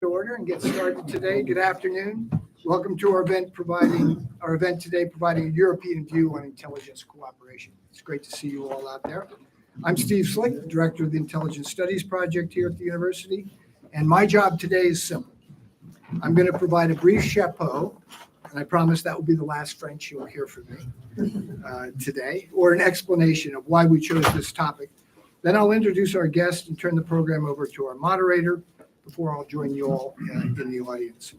Order and get started today. Good afternoon. Welcome to our event today providing a European view on intelligence cooperation. It's great to see you all out there. I'm Steve Slick, Director of the Intelligence Studies Project here at the university, and my job today is simple. I'm going to provide a brief chapeau, and I promise that will be the last French you'll hear from me today, or an explanation of why we chose this topic. Then I'll introduce our guest and turn the program over to our moderator before I'll join you all in the audience.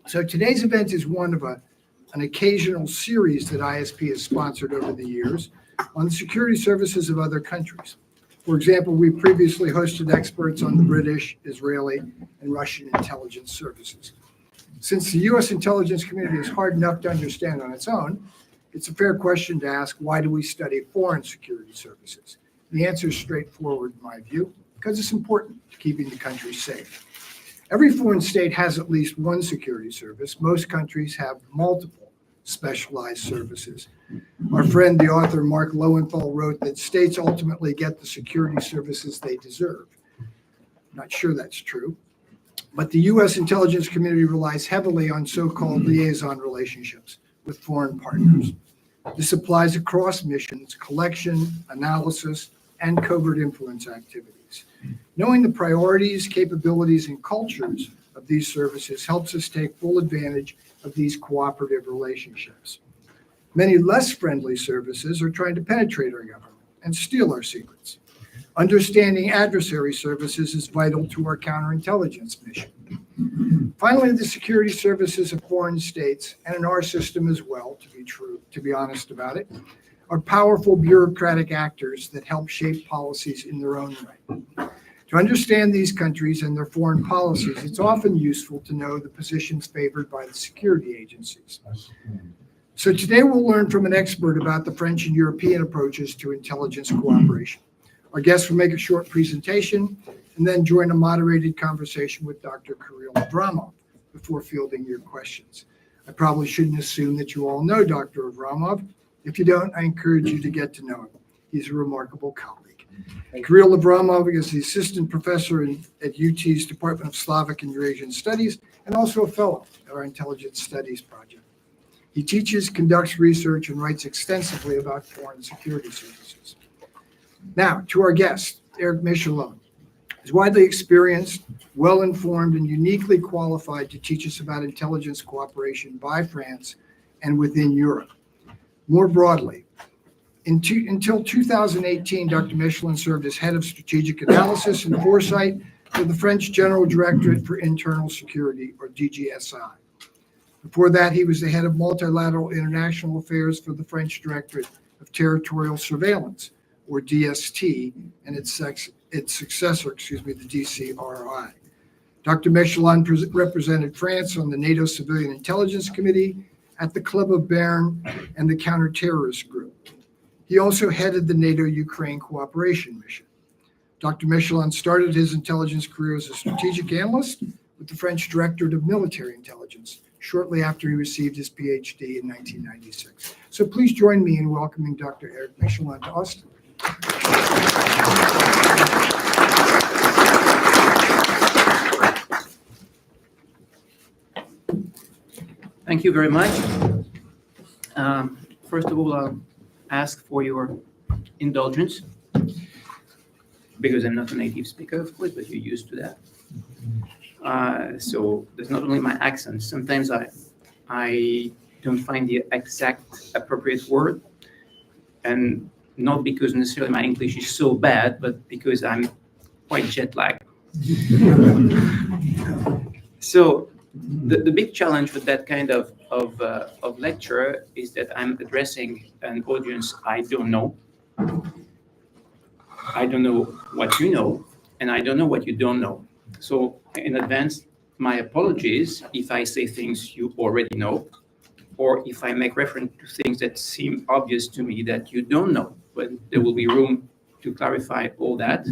So today's event is one of an occasional series that ISP has sponsored over the years on the security services of other countries. For example, we previously hosted experts on the British, Israeli, and Russian intelligence services. Since the U.S. intelligence community is hard enough to understand on its own, it's a fair question to ask, why do we study foreign security services? The answer is straightforward in my view, because it's important to keeping the country safe. Every foreign state has at least one security service. Most countries have multiple specialized services. Our friend, the author Mark Lowenthal, wrote that states ultimately get the security services they deserve. I'm not sure that's true, but the U.S. intelligence community relies heavily on so-called liaison relationships with foreign partners. This applies across missions, collection, analysis, and covert influence activities. Knowing the priorities, capabilities, and cultures of these services helps us take full advantage of these cooperative relationships. Many less friendly services are trying to penetrate our government and steal our secrets. Understanding adversary services is vital to our counterintelligence mission. Finally, the security services of foreign states, and in our system as well, to be honest about it, are powerful bureaucratic actors that help shape policies in their own right. To understand these countries and their foreign policies, it's often useful to know the positions favored by the security agencies. So today we'll learn from an expert about the French and European approaches to intelligence cooperation. Our guest will make a short presentation and then join a moderated conversation with Dr. Kirill Avramov before fielding your questions. I probably shouldn't assume that you all know Dr. Avramov. If you don't, I encourage you to get to know him. He's a remarkable colleague. Kirill Avramov is the assistant professor at UT's Department of Slavic and Eurasian Studies and also a fellow at our Intelligence Studies Project. He teaches, conducts research, and writes extensively about foreign security services. Now, to our guest, Eric Mechoulan. He's widely experienced, well-informed, and uniquely qualified to teach us about intelligence cooperation by France and within Europe. More broadly, until 2018, Dr. Mechoulan served as head of strategic analysis and foresight for the French General Directorate for Internal Security, or DGSI. Before that, he was the head of multilateral international affairs for the French Directorate of Territorial Surveillance, or DST, and its successor, the DCRI. Dr. Mechoulan represented France on the NATO Civilian Intelligence Committee, at the Club of Berne, and the Counterterrorist Group. He also headed the NATO-Ukraine cooperation mission. Dr. Mechoulan started his intelligence career as a strategic analyst with the French Directorate of Military Intelligence shortly after he received his PhD in 1996. So please join me in welcoming Dr. Eric Mechoulan to Austin. Thank you very much. First of all, I'll ask for your indulgence because I'm not a native speaker, of course, but you're used to that. So there's not only my accent. Sometimes I don't find the exact appropriate word, and not because necessarily my English is so bad, but because I'm quite jet lagged. So the big challenge with that kind of lecture is that I'm addressing an audience I don't know. I don't know what you know, and I don't know what you don't know. So in advance, my apologies if I say things you already know, or if I make reference to things that seem obvious to me that you don't know. But there will be room to clarify all that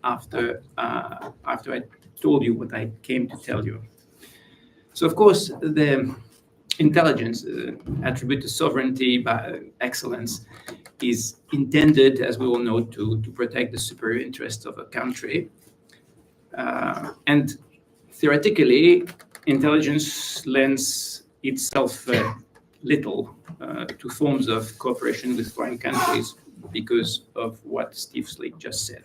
after I told you what I came to tell you. So, of course, the intelligence attribute to sovereignty by excellence is intended, as we all know, to protect the superior interests of a country. And theoretically, intelligence lends itself little to forms of cooperation with foreign countries because of what Steve Slick just said.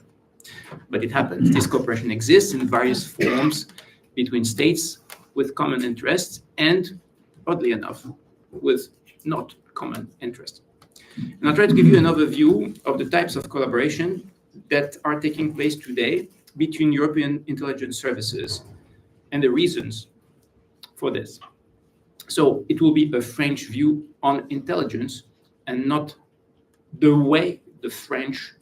But it happens. This cooperation exists in various forms between states with common interests and, oddly enough, with not common interests. And I'll try to give you an overview of the types of collaboration that are taking place today between European intelligence services and the reasons for this. So it will be a French view on intelligence and not the way the French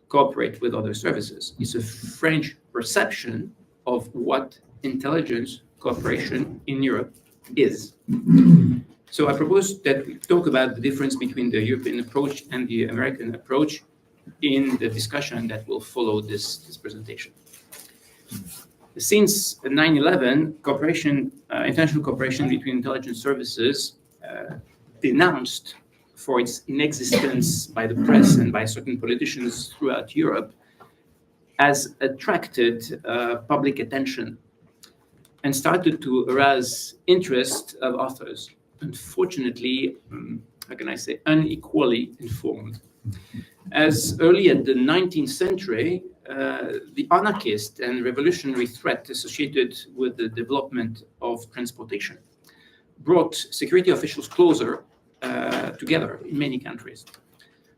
cooperate with other services. It's a French perception of what intelligence cooperation in Europe is. So I propose that we talk about the difference between the European approach and the American approach in the discussion that will follow this presentation. Since 9/11, international cooperation between intelligence services denounced for its inexistence by the press and by certain politicians throughout Europe has attracted public attention and started to arouse interest of authors, unfortunately, how can I say, unequally informed. As early as the 19th century, the anarchist and revolutionary threat associated with the development of transportation brought security officials closer together in many countries.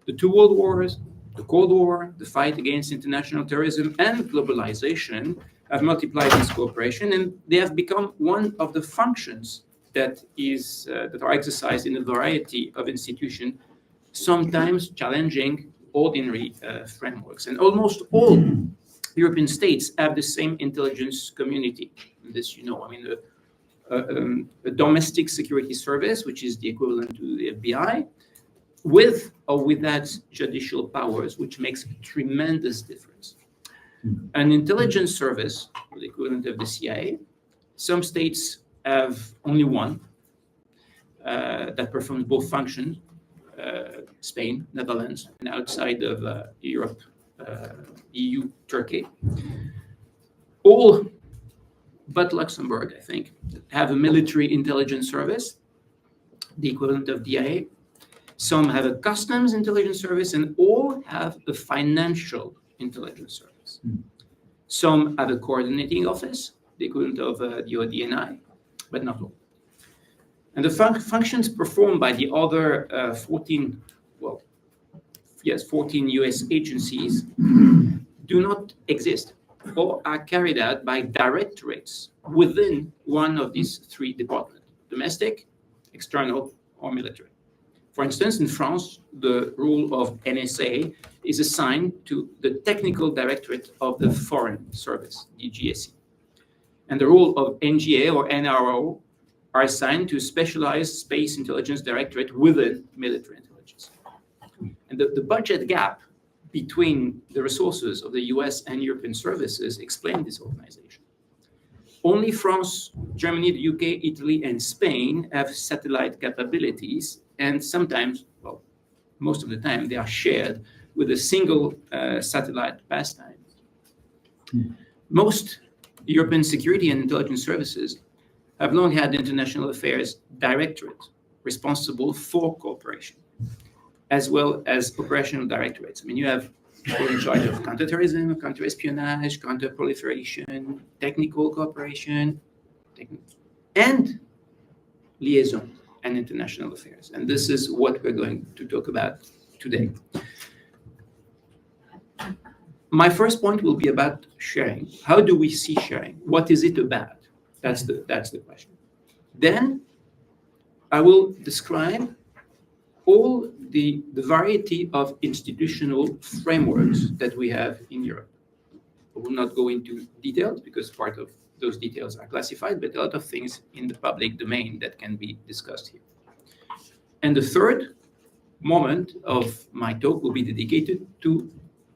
The two world wars, the Cold War, the fight against international terrorism, and globalization have multiplied this cooperation, and they have become one of the functions that are exercised in a variety of institutions, sometimes challenging ordinary frameworks. And almost all European states have the same intelligence community. This, I mean, a domestic security service, which is the equivalent to the FBI, with or without judicial powers, which makes a tremendous difference. An intelligence service, the equivalent of the CIA, some states have only one that performs both functions, Spain, Netherlands, and outside of Europe, EU, Turkey. All but Luxembourg, I think, have a military intelligence service, the equivalent of DIA. Some have a customs intelligence service, and all have a financial intelligence service. Some have a coordinating office, the equivalent of the ODNI, but not all. And the functions performed by the other 14 U.S. agencies do not exist or are carried out by directorates within one of these three departments: domestic, external, or military. For instance, in France, the role of NSA is assigned to the Technical Directorate of the Foreign Service, DGSI. And the role of NGA or NRO are assigned to Specialized Space Intelligence Directorate within military intelligence. And the budget gap between the resources of the US and European services explain this organization. Only France, Germany, the UK, Italy, and Spain have satellite capabilities, and sometimes, most of the time, they are shared with a single satellite pastime. Most European security and intelligence services have long had the International Affairs Directorate responsible for cooperation, as well as operational directorates. I mean, you have people in charge of counterterrorism, counterespionage, counterproliferation, technical cooperation, and liaison and international affairs. And this is what we're going to talk about today. My first point will be about sharing. How do we see sharing? What is it about? That's the question. Then I will describe all the variety of institutional frameworks that we have in Europe. I will not go into details because part of those details are classified, but a lot of things in the public domain that can be discussed here. And the third moment of my talk will be dedicated to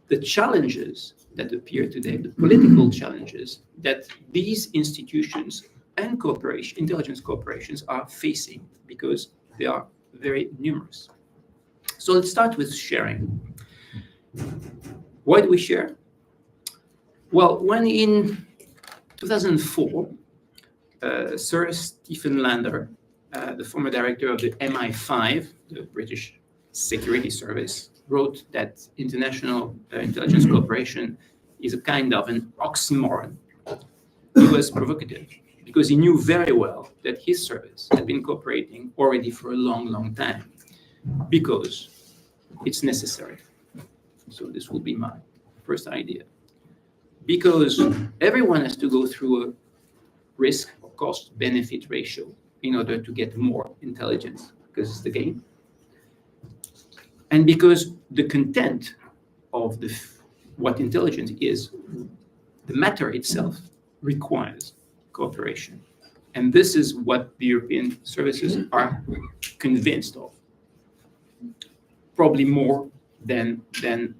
the challenges that appear today, the political challenges that these institutions and intelligence corporations are facing, because they are very numerous. So let's start with sharing. Why do we share? Well, when in 2004, Sir Stephen Lander, the former director of the MI5, the British Security Service, wrote that international intelligence cooperation is a kind of an oxymoron. He was provocative because he knew very well that his service had been cooperating already for a long, long time because it's necessary. So this will be my first idea. Because everyone has to go through a risk or cost-benefit ratio in order to get more intelligence, because it's the game. And because the content of what intelligence is, the matter itself requires cooperation. And this is what the European services are convinced of, probably more than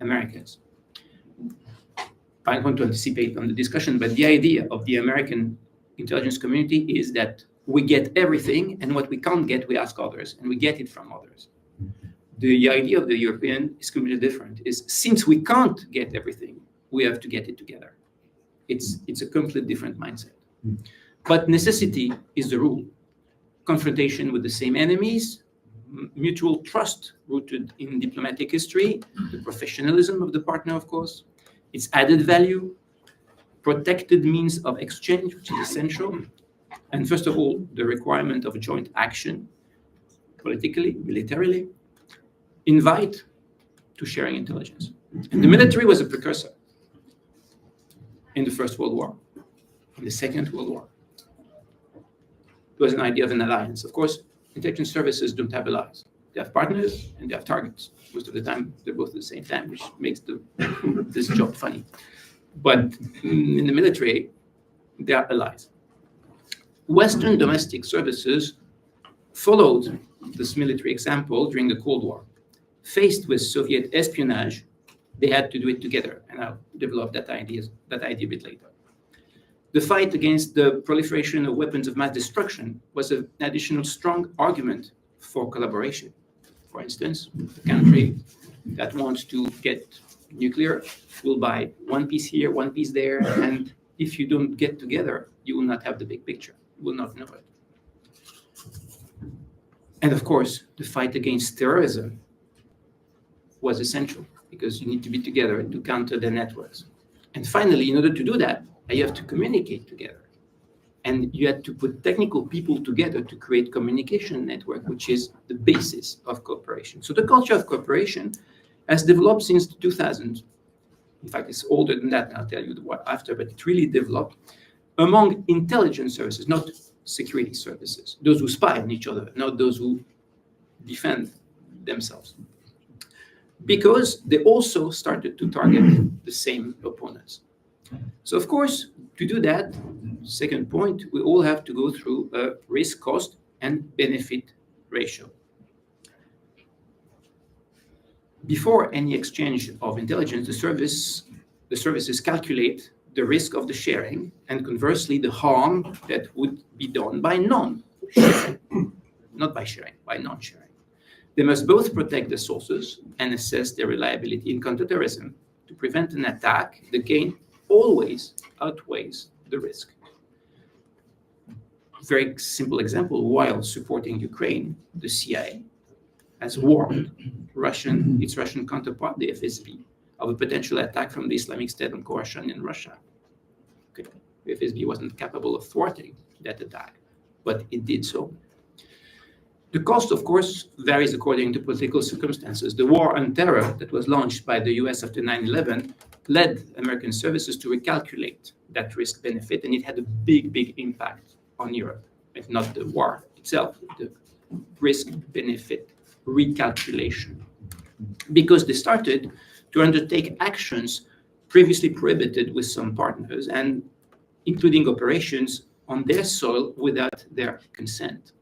Americans. I don't want to anticipate on the discussion, but the idea of the American intelligence community is that we get everything, and what we can't get, we ask others, and we get it from others. The idea of the European is completely different. Is since we can't get everything, we have to get it together. It's a completely different mindset. But necessity is the rule. Confrontation with the same enemies, mutual trust rooted in diplomatic history, the professionalism of the partner, of course, its added value, protected means of exchange, which is essential, and first of all, the requirement of joint action, politically, militarily, invite to sharing intelligence. And the military was a precursor in the First World War, in the Second World War. It was an idea of an alliance. Of course, intelligence services don't have allies. They have partners and they have targets. Most of the time, they're both at the same time, which makes this job funny. But in the military, they are allies. Western domestic services followed this military example during the Cold War. Faced with Soviet espionage, they had to do it together, and I'll develop that idea a bit later. The fight against the proliferation of weapons of mass destruction was an additional strong argument for collaboration. For instance, a country that wants to get nuclear will buy one piece here, one piece there, and if you don't get together, you will not have the big picture. You will not know it. And of course, the fight against terrorism was essential because you need to be together to counter the networks. And finally, in order to do that, you have to communicate together. And you had to put technical people together to create communication network, which is the basis of cooperation. So the culture of cooperation has developed since the 2000s. In fact, it's older than that, and I'll tell you what after, but it really developed among intelligence services, not security services, those who spy on each other, not those who defend themselves. Because they also started to target the same opponents. So of course, to do that, second point, we all have to go through a risk, cost, and benefit ratio. Before any exchange of intelligence, the services calculate the risk of the sharing and conversely the harm that would be done by non-sharing, not by sharing, by non-sharing. They must both protect the sources and assess their reliability in counterterrorism. To prevent an attack, the gain always outweighs the risk. Very simple example, while supporting Ukraine, the CIA has warned its Russian counterpart, the FSB, of a potential attack from the Islamic State on coercion in Russia. Okay. The FSB wasn't capable of thwarting that attack, but it did so. The cost, of course, varies according to political circumstances. The war on terror that was launched by the US after 9/11 led American services to recalculate that risk-benefit, and it had a big, big impact on Europe. It's not the war itself, the risk-benefit recalculation. Because they started to undertake actions previously prohibited with some partners, and including operations on their soil without their consent.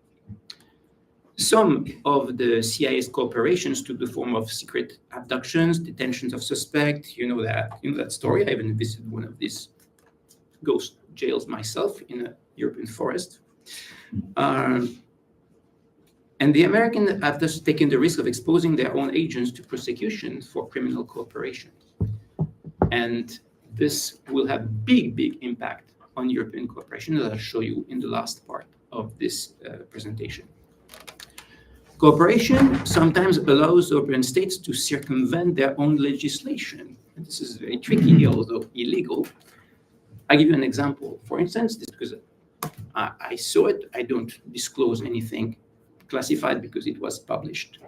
Some of the CIA's cooperations took the form of secret abductions, detentions of suspects. You know that story. I even visited one of these ghost jails myself in a European forest. And the Americans have thus taken the risk of exposing their own agents to prosecution for criminal cooperation. And this will have big, big impact on European cooperation that I'll show you in the last part of this presentation. Cooperation sometimes allows European states to circumvent their own legislation. And this is very tricky, although illegal. I'll give you an example. For instance, this because I saw it, I don't disclose anything classified because it was published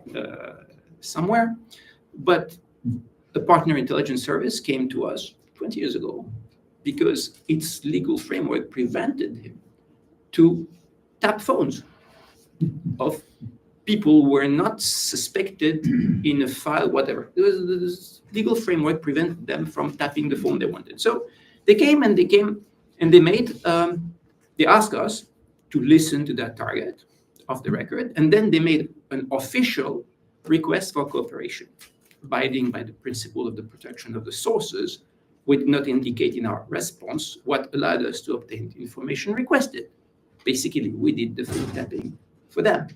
somewhere. But a partner intelligence service came to us 20 years ago because its legal framework prevented him to tap phones of people who were not suspected in a file, whatever. The legal framework prevented them from tapping the phone they wanted. So they came and they asked us to listen to that target off the record, and then they made an official request for cooperation, abiding by the principle of the protection of the sources. We did not indicate in our response what allowed us to obtain the information requested. Basically, we did the phone tapping for them.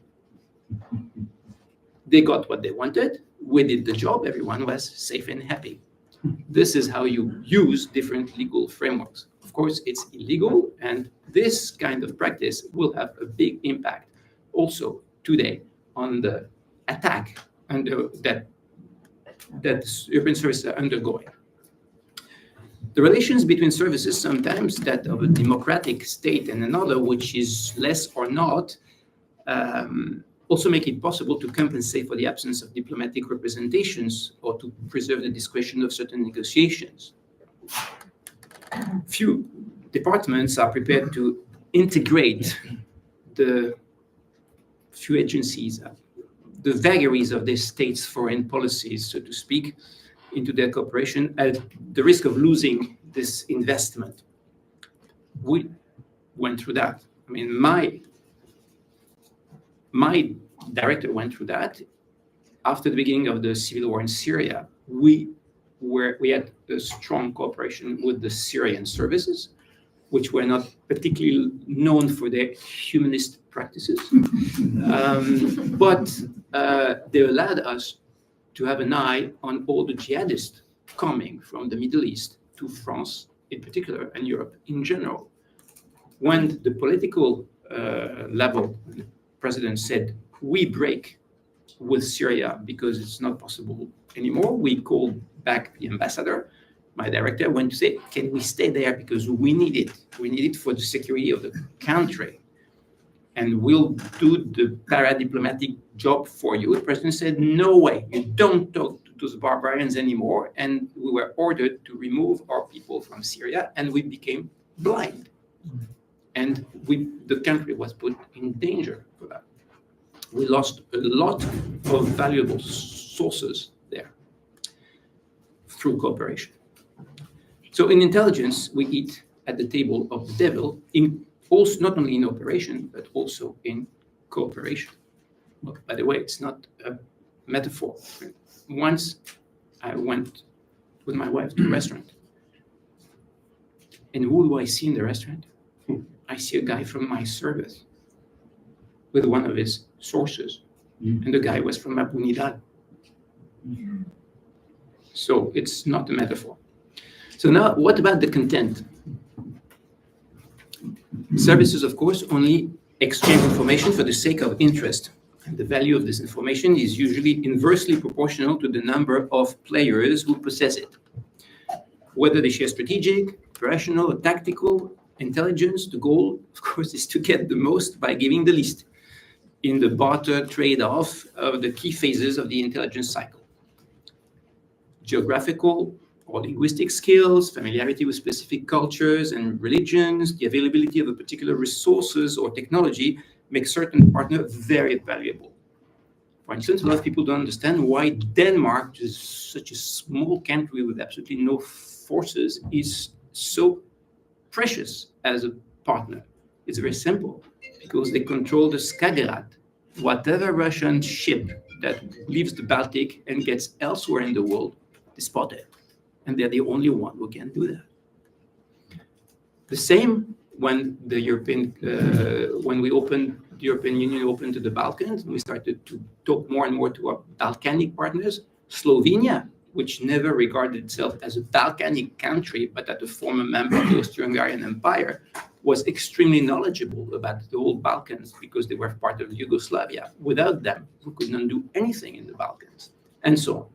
They got what they wanted. We did the job. Everyone was safe and happy. This is how you use different legal frameworks. Of course, it's illegal, and this kind of practice will have a big impact also today on the attack that European services are undergoing. The relations between services, sometimes that of a democratic state and another, which is less or not, also make it possible to compensate for the absence of diplomatic representations or to preserve the discretion of certain negotiations. Few departments are prepared to integrate the few agencies, the vagaries of their state's foreign policies, so to speak, into their cooperation at the risk of losing this investment. We went through that. I mean, my director went through that. After the beginning of the civil war in Syria, we had a strong cooperation with the Syrian services, which were not particularly known for their humanist practices. But they allowed us to have an eye on all the jihadists coming from the Middle East to France in particular and Europe in general. When the political level, the president said, we break with Syria because it's not possible anymore, we called back the ambassador. My director went to say, can we stay there because we need it. We need it for the security of the country. And we'll do the para-diplomatic job for you. The president said, no way, you don't talk to those barbarians anymore. And we were ordered to remove our people from Syria, and we became blind. And the country was put in danger for that. We lost a lot of valuable sources there through cooperation. So in intelligence, we eat at the table of the devil, also not only in operation, but also in cooperation. Well, by the way, it's not a metaphor. Once I went with my wife to a restaurant, and who do I see in the restaurant? I see a guy from my service with one of his sources, and the guy was from Abu Nidal. So it's not a metaphor. So now, what about the content? Services, of course, only exchange information for the sake of interest. And the value of this information is usually inversely proportional to the number of players who possess it. Whether they share strategic, operational, or tactical intelligence, the goal, of course, is to get the most by giving the least in the barter trade-off of the key phases of the intelligence cycle. Geographical or linguistic skills, familiarity with specific cultures and religions, the availability of a particular resources or technology make certain partner very valuable. For instance, a lot of people don't understand why Denmark, which is such a small country with absolutely no forces, is so precious as a partner. It's very simple, because they control the Skagerrak. Whatever Russian ship that leaves the Baltic and gets elsewhere in the world, they spot it. And they're the only one who can do that. The same when the European Union opened to the Balkans, and we started to talk more and more to our Balkanic partners. Slovenia which never regarded itself as a Balkanic country, but as a former member of the Austro-Hungarian Empire, was extremely knowledgeable about the whole Balkans because they were part of Yugoslavia. Without them, we could not do anything in the Balkans, and so on.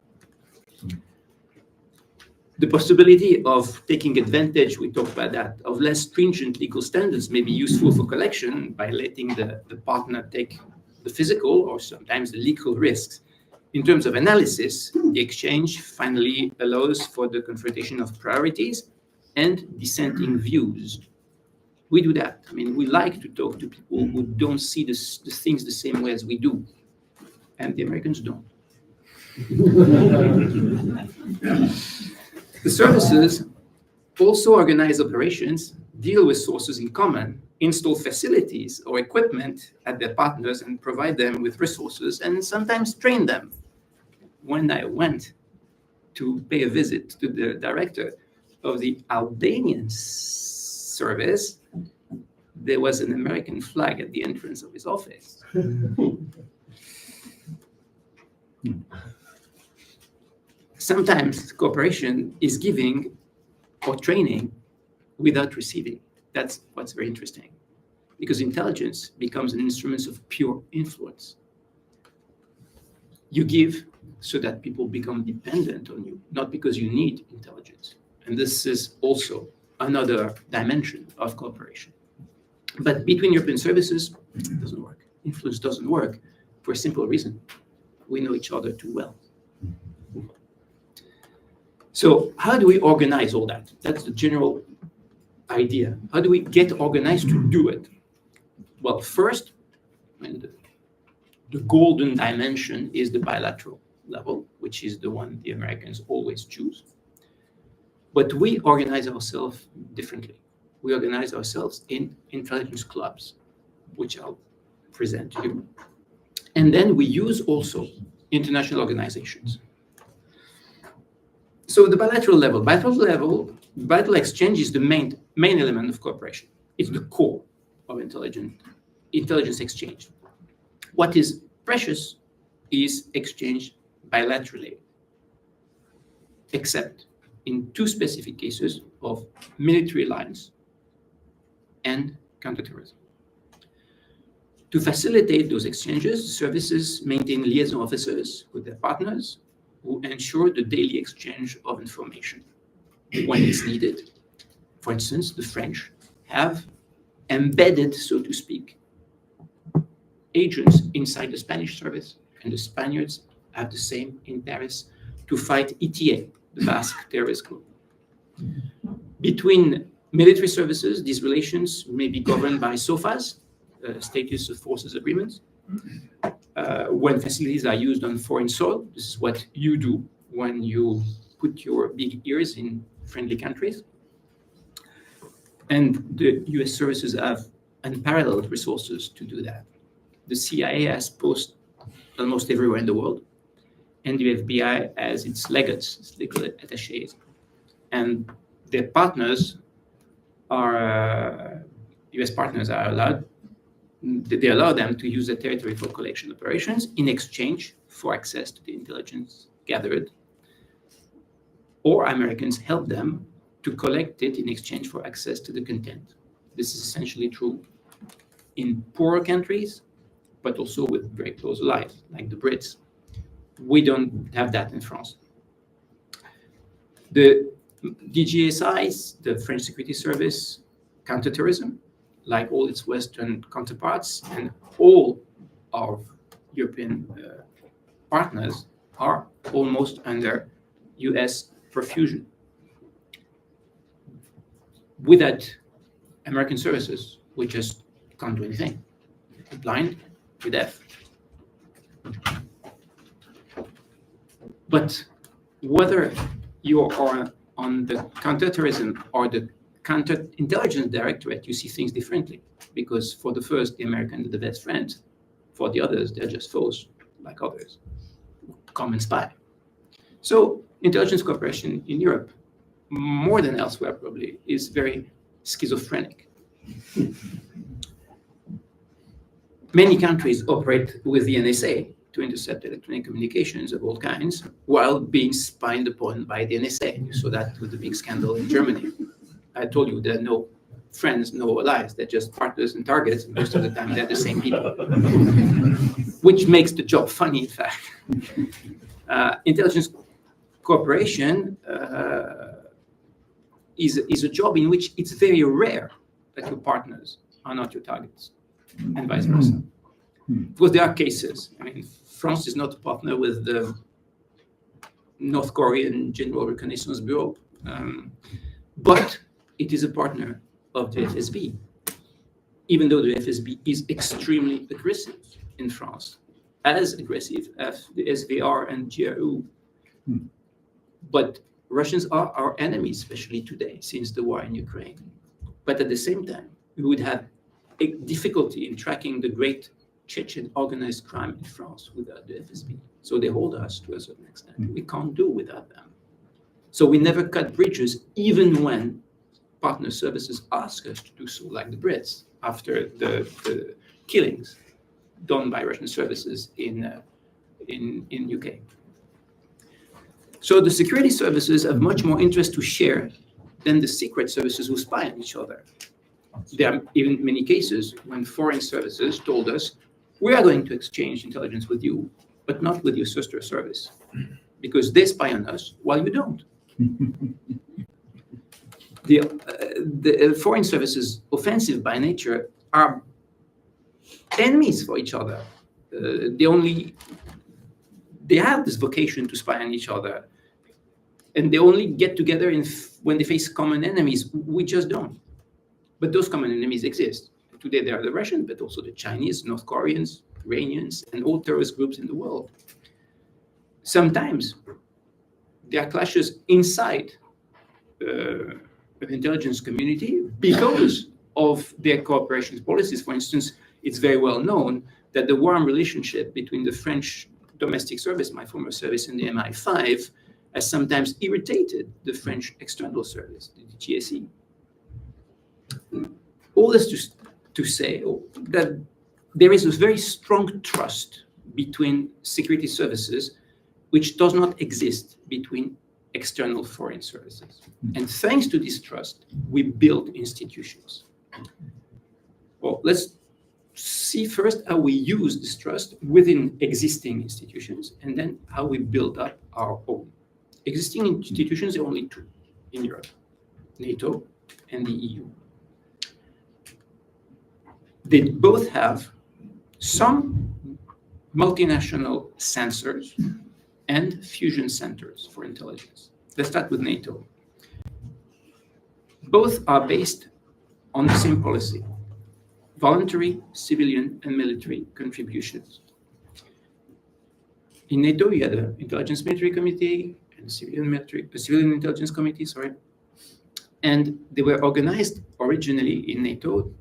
The possibility of taking advantage, we talked about that, of less stringent legal standards may be useful for collection by letting the partner take the physical or sometimes the legal risks. In terms of analysis, the exchange finally allows for the confrontation of priorities and dissenting views. We do that. I mean, we like to talk to people who don't see the things the same way as we do, and the Americans don't. The services also organize operations, deal with sources in common, install facilities or equipment at their partners and provide them with resources and sometimes train them. When I went to pay a visit to the director of the Albanian service, there was an American flag at the entrance of his office. Sometimes cooperation is giving or training without receiving. That's what's very interesting, because intelligence becomes an instrument of pure influence. You give so that people become dependent on you, not because you need intelligence. And this is also another dimension of cooperation. But between European services, it doesn't work. Influence doesn't work for a simple reason. We know each other too well. So how do we organize all that? That's the general idea. How do we get organized to do it? Well, first, and the golden dimension is the bilateral level, which is the one the Americans always choose. But we organize ourselves differently. We organize ourselves in intelligence clubs, which I'll present to you. And then we use also international organizations. So the bilateral level, bilateral exchange is the main element of cooperation. It's the core of intelligence exchange. What is precious is exchanged bilaterally, except in two specific cases of military alliance and counterterrorism. To facilitate those exchanges, services maintain liaison officers with their partners who ensure the daily exchange of information when it's needed. For instance, the French have embedded, so to speak, agents inside the Spanish service, and the Spaniards have the same in Paris to fight ETA, the Basque terrorist group. Between military services, these relations may be governed by SOFAs, status of forces agreements. When facilities are used on foreign soil, this is what you do when you put your big ears in friendly countries. And the US services have unparalleled resources to do that. The CIA has posts almost everywhere in the world, and the FBI has its legates, its legal attachés. And their partners are, US partners are allowed, they allow them to use the territory for collection operations in exchange for access to the intelligence gathered, or Americans help them to collect it in exchange for access to the content. This is essentially true in poorer countries, but also with very close allies, like the Brits. We don't have that in France. The DGSI, the French Security Service, counterterrorism, like all its Western counterparts, and all our European partners are almost under US perfusion. Without American services, we just can't do anything. We're blind, we're deaf. But whether you are on the counterterrorism or the counterintelligence directorate, you see things differently. Because for the first, the Americans are the best friends. For the others, they're just foes, like others. Common spy. So intelligence cooperation in Europe, more than elsewhere probably, is very schizophrenic. Many countries operate with the NSA to intercept electronic communications of all kinds while being spied upon by the NSA. You saw that with the big scandal in Germany. I told you there are no friends, no allies. They're just partners and targets. And most of the time, they're the same people, which makes the job funny, in fact. Intelligence cooperation is a job in which it's very rare that your partners are not your targets, and vice versa. Because there are cases. I mean, France is not a partner with the North Korean General Reconnaissance Bureau, but it is a partner of the FSB, even though the FSB is extremely aggressive in France, as aggressive as the SVR and GRU. But Russians are our enemies, especially today, since the war in Ukraine. But at the same time, we would have a difficulty in tracking the great Chechen organized crime in France without the FSB. So they hold us to a certain extent. We can't do without them. So we never cut bridges, even when partner services ask us to do so, like the Brits, after the killings done by Russian services in UK. So the security services have much more interest to share than the secret services who spy on each other. There are even many cases when foreign services told us, we are going to exchange intelligence with you, but not with your sister service, because they spy on us while you don't. The foreign services, offensive by nature, are enemies for each other. They have this vocation to spy on each other, and they only get together when they face common enemies. We just don't. But those common enemies exist. Today, there are the Russians, but also the Chinese, North Koreans, Iranians, and all terrorist groups in the world. Sometimes there are clashes inside the intelligence community because of their cooperation policies. For instance, it's very well known that the warm relationship between the French domestic service, my former service, and the MI5 has sometimes irritated the French external service, the DGSI. All this to say that there is a very strong trust between security services, which does not exist between external foreign services. And thanks to this trust, we build institutions. Well, let's see first how we use this trust within existing institutions, and then how we build up our own. Existing institutions, there are only two in Europe, NATO and the EU. They both have some multinational sensors and fusion centers for intelligence. Let's start with NATO. Both are based on the same policy: voluntary, civilian, and military contributions. In NATO, you had an intelligence military committee and a civilian intelligence committee, and they were organized originally in NATO.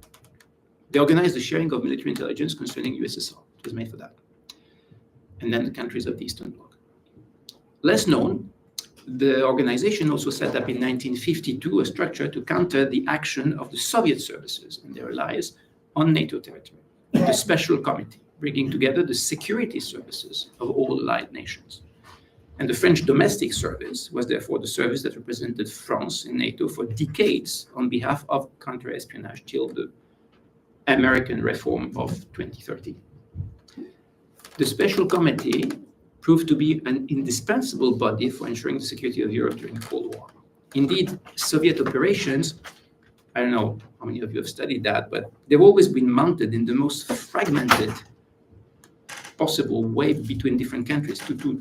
They organized the sharing of military intelligence concerning USSR. It was made for that. And then the countries of the Eastern Bloc. Less known, the organization also set up in 1952 a structure to counter the action of the Soviet services and their allies on NATO territory, a special committee bringing together the security services of all allied nations. And the French domestic service was therefore the service that represented France in NATO for decades on behalf of counter-espionage till the American reform of 2013. The special committee proved to be an indispensable body for ensuring the security of Europe during the Cold War. Indeed, Soviet operations, I don't know how many of you have studied that, but they've always been mounted in the most fragmented possible way between different countries to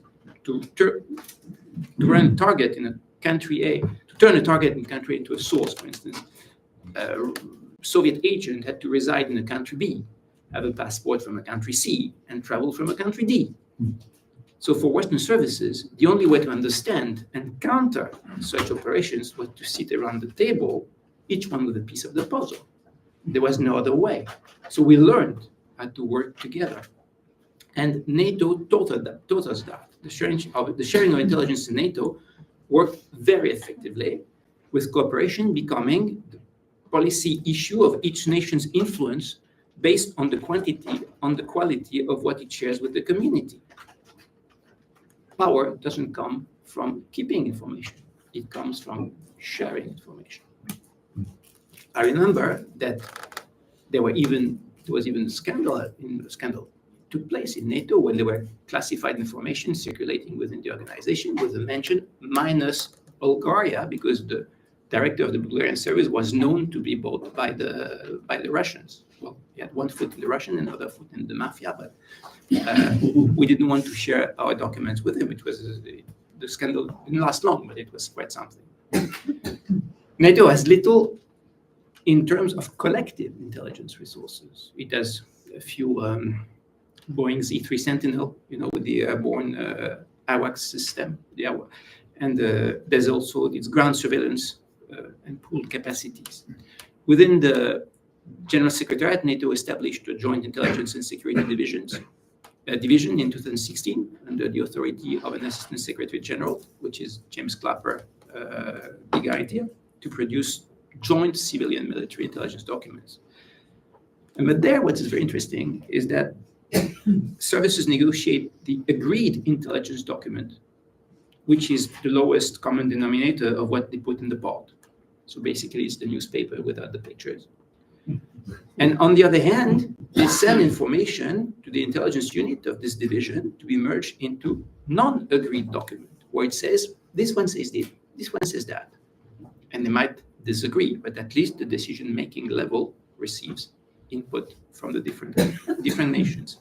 run a target in a country A, to turn a target in country A into a source, for instance. Soviet agent had to reside in a country B, have a passport from a country C, and travel from a country D. So for Western services, the only way to understand and counter such operations was to sit around the table, each one with a piece of the puzzle. There was no other way. So we learned how to work together. And NATO taught us that. The sharing of intelligence in NATO worked very effectively, with cooperation becoming the policy issue of each nation's influence based on the quality of what it shares with the community. power doesn't come from keeping information. It comes from sharing information. I remember that there was even a scandal took place in NATO when there were classified information circulating within the organization with a mention minus Bulgaria, because the director of the Bulgarian service was known to be bought by the Russians. Well, he had one foot in the Russian and another foot in the mafia, but we didn't want to share our documents with him. It was the scandal didn't last long, but it was quite something. NATO has little in terms of collective intelligence resources. It has a few Boeing Z-3 Sentinel, with the airborne AWACS system, and there's also its ground surveillance and pooled capacities. Within the General Secretariat, NATO established a joint intelligence and security division in 2016 under the authority of an Assistant Secretary General, which is James Clapper, big idea, to produce joint civilian military intelligence documents. But there, what is very interesting is that services negotiate the agreed intelligence document, which is the lowest common denominator of what they put in the pot. So basically, it's the newspaper without the pictures. And on the other hand, they send information to the intelligence unit of this division to be merged into non-agreed document, where it says, this one says this, this one says that. And they might disagree, but at least the decision-making level receives input from the different nations.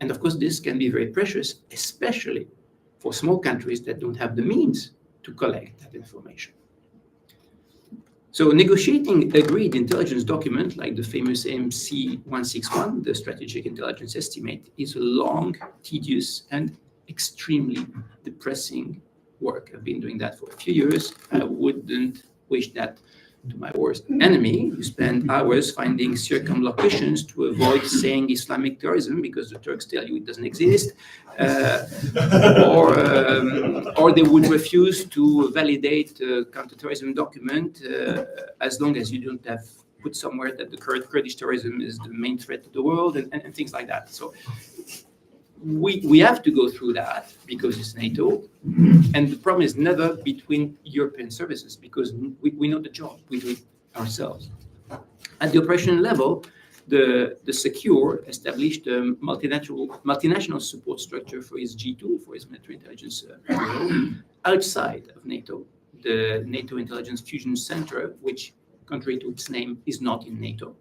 And of course, this can be very precious, especially for small countries that don't have the means to collect that information. So negotiating agreed intelligence document, like the famous MC-161, the Strategic Intelligence Estimate, is a long, tedious, and extremely depressing work. I've been doing that for a few years. I wouldn't wish that to my worst enemy. You spend hours finding circumlocutions to avoid saying Islamic terrorism because the Turks tell you it doesn't exist, or they would refuse to validate a counterterrorism document as long as you don't have put somewhere that the Kurdish terrorism is the main threat to the world, and things like that. So we have to go through that because it's NATO, and the problem is never between European services because we know the job, we do it ourselves. At the operational level, the Secure established a multinational support structure for its G2, for its military intelligence bureau, outside of NATO, the NATO Intelligence Fusion Center, which, contrary to its name, is not in NATO.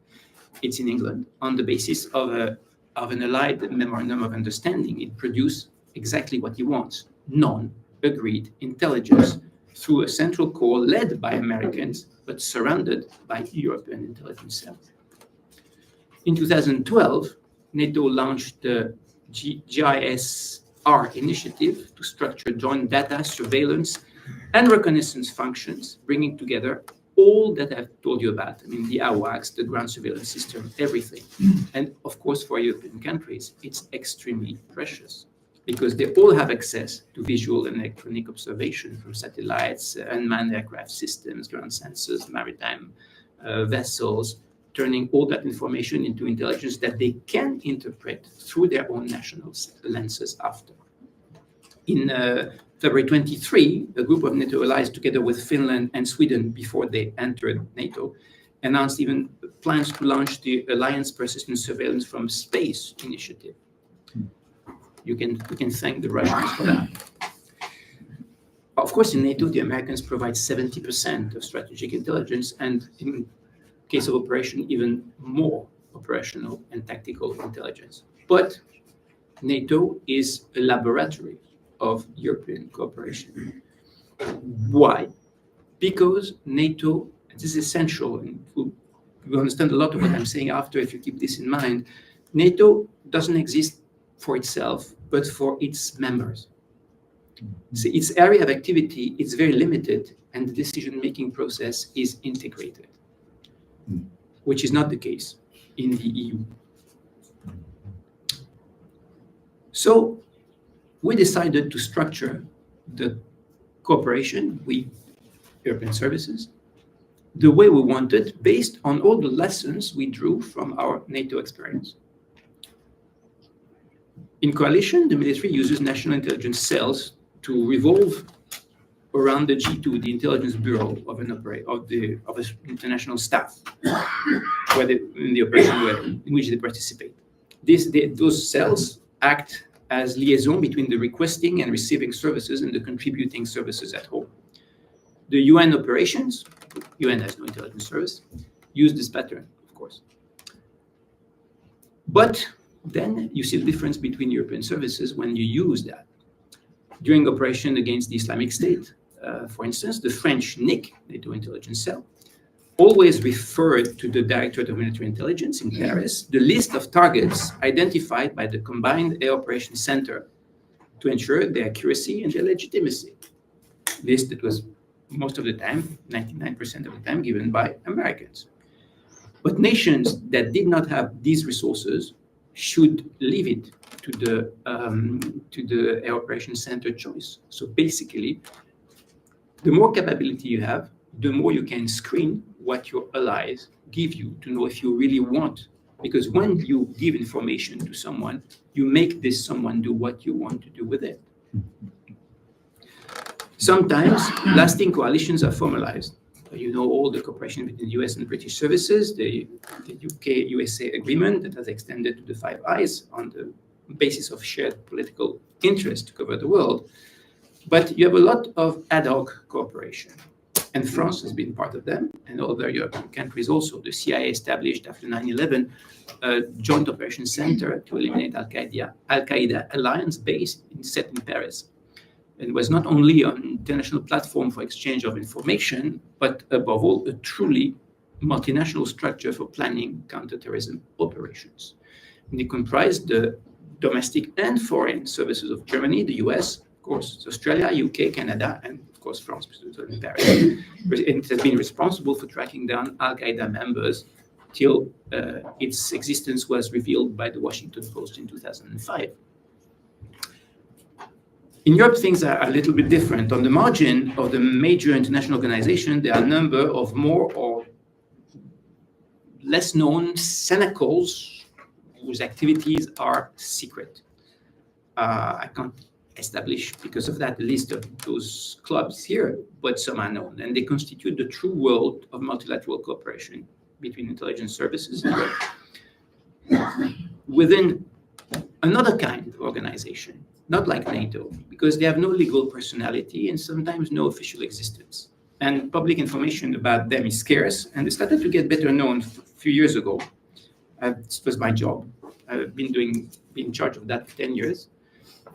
It's in England, on the basis of an allied memorandum of understanding. It produced exactly what he wants, non-agreed intelligence through a central core led by Americans, but surrounded by European intelligence cells. In 2012, NATO launched the GISR initiative to structure joint data, surveillance, and reconnaissance functions, bringing together all that I've told you about. I mean, the AWACS, the ground surveillance system, everything. And of course, for European countries, it's extremely precious because they all have access to visual and electronic observation from satellites, unmanned aircraft systems, ground sensors, maritime vessels, turning all that information into intelligence that they can interpret through their own national lenses after. In February 23, a group of NATO allies, together with Finland and Sweden, before they entered NATO, announced even plans to launch the Alliance Persistent Surveillance from Space initiative. We can thank the Russians for that. Of course, in NATO, the Americans provide 70% of strategic intelligence, and in case of operation, even more operational and tactical intelligence. But NATO is a laboratory of European cooperation. Why? Because NATO, this is essential, and you understand a lot of what I'm saying after if you keep this in mind. NATO doesn't exist for itself, but for its members. So its area of activity is very limited, and the decision-making process is integrated, which is not the case in the EU. So we decided to structure the cooperation with European services the way we wanted, based on all the lessons we drew from our NATO experience. In coalition, the military uses national intelligence cells to revolve around the G2, the intelligence bureau of an international staff, in the operation in which they participate. Those cells act as liaison between the requesting and receiving services and the contributing services at home. The UN operations, UN has no intelligence service, use this pattern, of course. But then you see the difference between European services when you use that. During operation against the Islamic State, for instance, the French NIC, NATO intelligence cell, always referred to the Directorate of Military Intelligence in Paris, the list of targets identified by the Combined Air Operations Center to ensure their accuracy and their legitimacy. List that was most of the time, 99% of the time, given by Americans. But nations that did not have these resources should leave it to the Air Operations Center choice. So basically, the more capability you have, the more you can screen what your allies give you to know if you really want. Because when you give information to someone, you make this someone do what you want to do with it. Sometimes lasting coalitions are formalized. You know all the cooperation between the US and British services, the UK-USA agreement that has extended to the Five Eyes on the basis of shared political interest to cover the world. But you have a lot of ad hoc cooperation. And France has been part of them, and other European countries also. The CIA established after 9/11 a joint operations center to eliminate Al-Qaeda alliance base set in Paris. It was not only an international platform for exchange of information, but above all, a truly multinational structure for planning counterterrorism operations. And it comprised the domestic and foreign services of Germany, the US, of course, Australia, UK, Canada, and of course, France, because it was in Paris. It has been responsible for tracking down Al-Qaeda members till its existence was revealed by the Washington Post in 2005. In Europe, things are a little bit different. On the margin of the major international organization, there are a number of more or less known cenacles whose activities are secret. I can't establish, because of that, the list of those clubs here, but some are known. And they constitute the true world of multilateral cooperation between intelligence services in Europe. Within another kind of organization, not like NATO, because they have no legal personality and sometimes no official existence. And public information about them is scarce, and they started to get better known a few years ago. This was my job. I've been in charge of that for 10 years.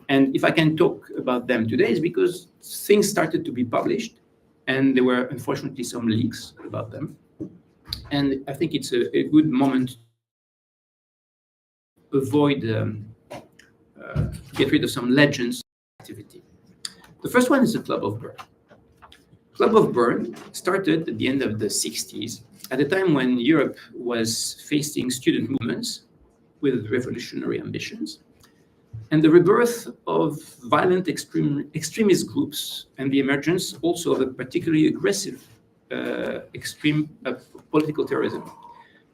And if I can talk about them today, it's because things started to be published, and there were unfortunately some leaks about them. And I think it's a good moment to avoid get rid of some legends activity. The first one is the Club of Bern. Club of Bern started at the end of the 60s, at a time when Europe was facing student movements with revolutionary ambitions, and the rebirth of violent extremist groups and the emergence also of a particularly aggressive extreme political terrorism.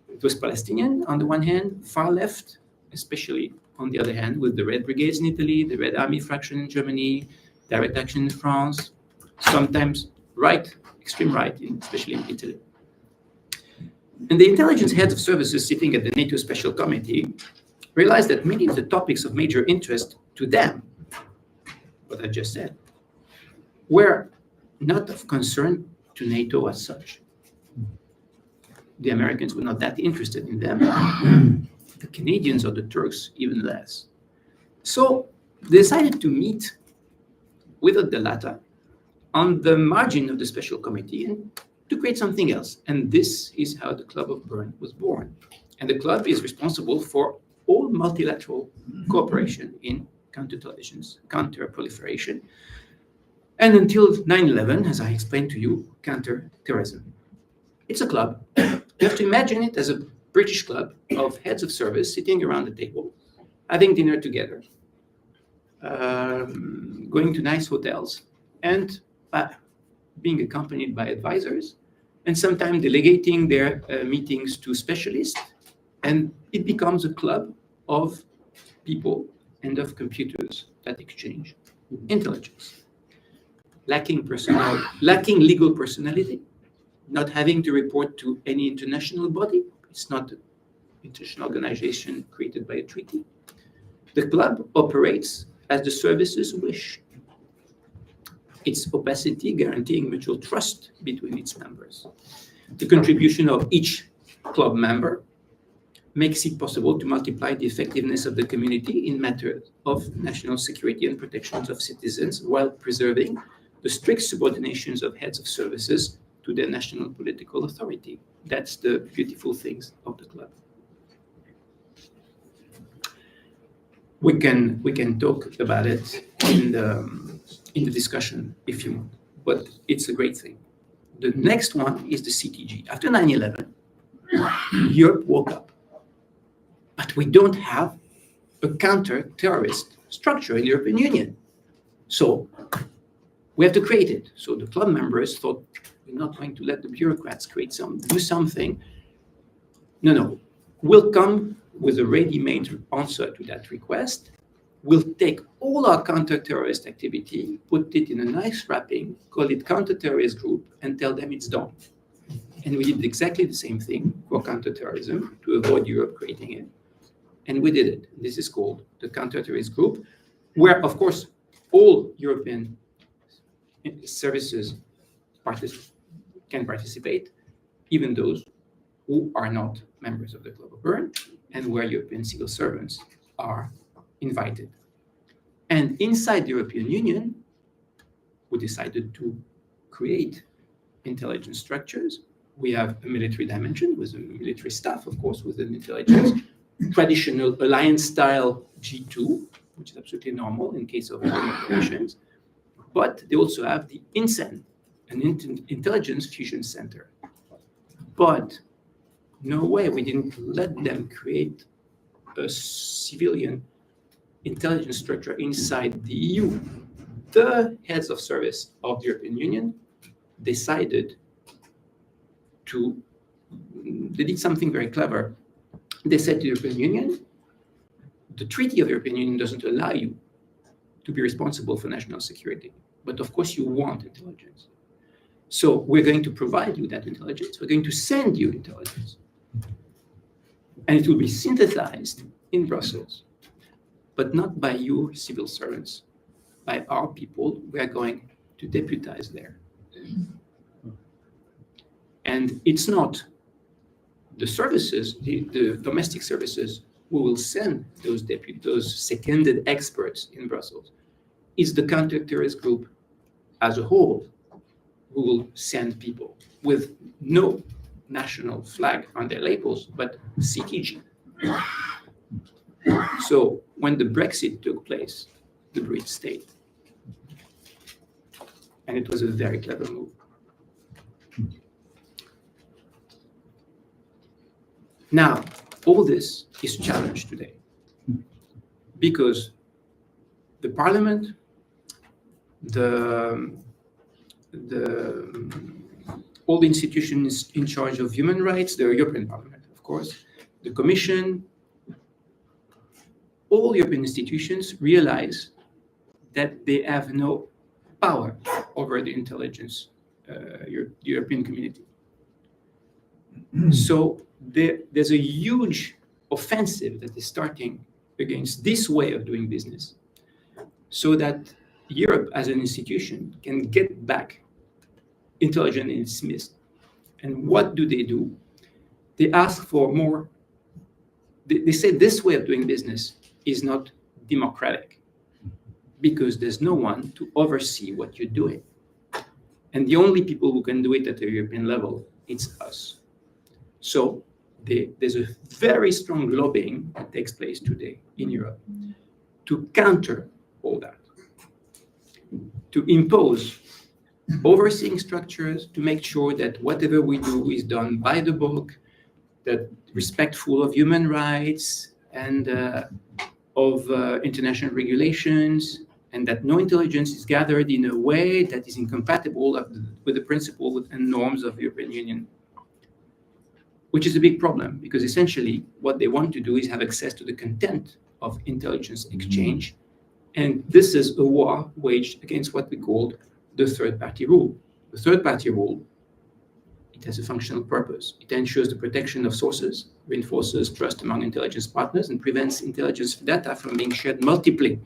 It was Palestinian on the one hand, far left, especially on the other hand, with the Red Brigades in Italy, the Red Army fraction in Germany, direct action in France, sometimes right, extreme right, especially in Italy. And the intelligence heads of services sitting at the NATO Special Committee realized that many of the topics of major interest to them, what I just said, were not of concern to NATO as such. The Americans were not that interested in them. The Canadians or the Turks, even less. So they decided to meet with the latter on the margin of the special committee and to create something else. And this is how the Club of Bern was born. And the club is responsible for all multilateral cooperation in counterintelligence, counter-proliferation, and until 9/11, as I explained to you, counter-terrorism. It's a club. You have to imagine it as a British club of heads of service sitting around the table, having dinner together, going to nice hotels, and being accompanied by advisors, and sometimes delegating their meetings to specialists. And it becomes a club of people and of computers that exchange intelligence. Lacking personnel, lacking legal personality, not having to report to any international body. It's not an international organization created by a treaty. The club operates as the services wish. Its opacity guaranteeing mutual trust between its members. The contribution of each club member makes it possible to multiply the effectiveness of the community in matters of national security and protections of citizens while preserving the strict subordinations of heads of services to their national political authority. That's the beautiful things of the club. We can talk about it in the discussion if you want, but it's a great thing. The next one is the CTG. After 9/11, Europe woke up, but we don't have a counter-terrorist structure in the European Union. So we have to create it. So the club members thought, we're not going to let the bureaucrats do something. No. We'll come with a ready-made answer to that request. We'll take all our counter-terrorist activity, put it in a nice wrapping, call it counter-terrorist group, and tell them it's done. And we did exactly the same thing for counter-terrorism to avoid Europe creating it. And we did it. This is called the counter-terrorist group, where, of course, all European services can participate, even those who are not members of the Club of Bern, and where European civil servants are invited. And inside the European Union, we decided to create intelligence structures. We have a military dimension with a military staff, of course, with an intelligence, traditional alliance-style G2, which is absolutely normal in case of operations. But they also have the INCEN, an intelligence fusion center. But no way, we didn't let them create a civilian intelligence structure inside the EU. The heads of service of the European Union decided they did something very clever. They said to the European Union, the Treaty of the European Union doesn't allow you to be responsible for national security. But of course you want intelligence. So we're going to provide you that intelligence. We're going to send you intelligence. And it will be synthesized in Brussels, but not by your civil servants, by our people. We are going to deputize there. And it's not the services, the domestic services, who will send those seconded experts in Brussels. It's the counter-terrorist group as a whole who will send people with no national flag on their labels, but CTG. So when the Brexit took place, the Brits stayed. And it was a very clever move. Now, all this is challenged today because the Parliament, all the institutions in charge of human rights, the European Parliament, of course, the Commission, all European institutions realize that they have no power over the intelligence, European community. So there's a huge offensive that is starting against this way of doing business, so that Europe as an institution can get back intelligence in its midst. And what do? They ask for more. They say this way of doing business is not democratic because there's no one to oversee what you're doing. And the only people who can do it at the European level, it's us. So there's a very strong lobbying that takes place today in Europe to counter all that, to impose overseeing structures, to make sure that whatever we do is done by the book, that respectful of human rights and of international regulations, and that no intelligence is gathered in a way that is incompatible with the principles and norms of the European Union. Which is a big problem, because essentially what they want to do is have access to the content of intelligence exchange. And this is a war waged against what we called the third-party rule. The third-party rule, it has a functional purpose. It ensures the protection of sources, reinforces trust among intelligence partners, and prevents intelligence data from being shared multiply,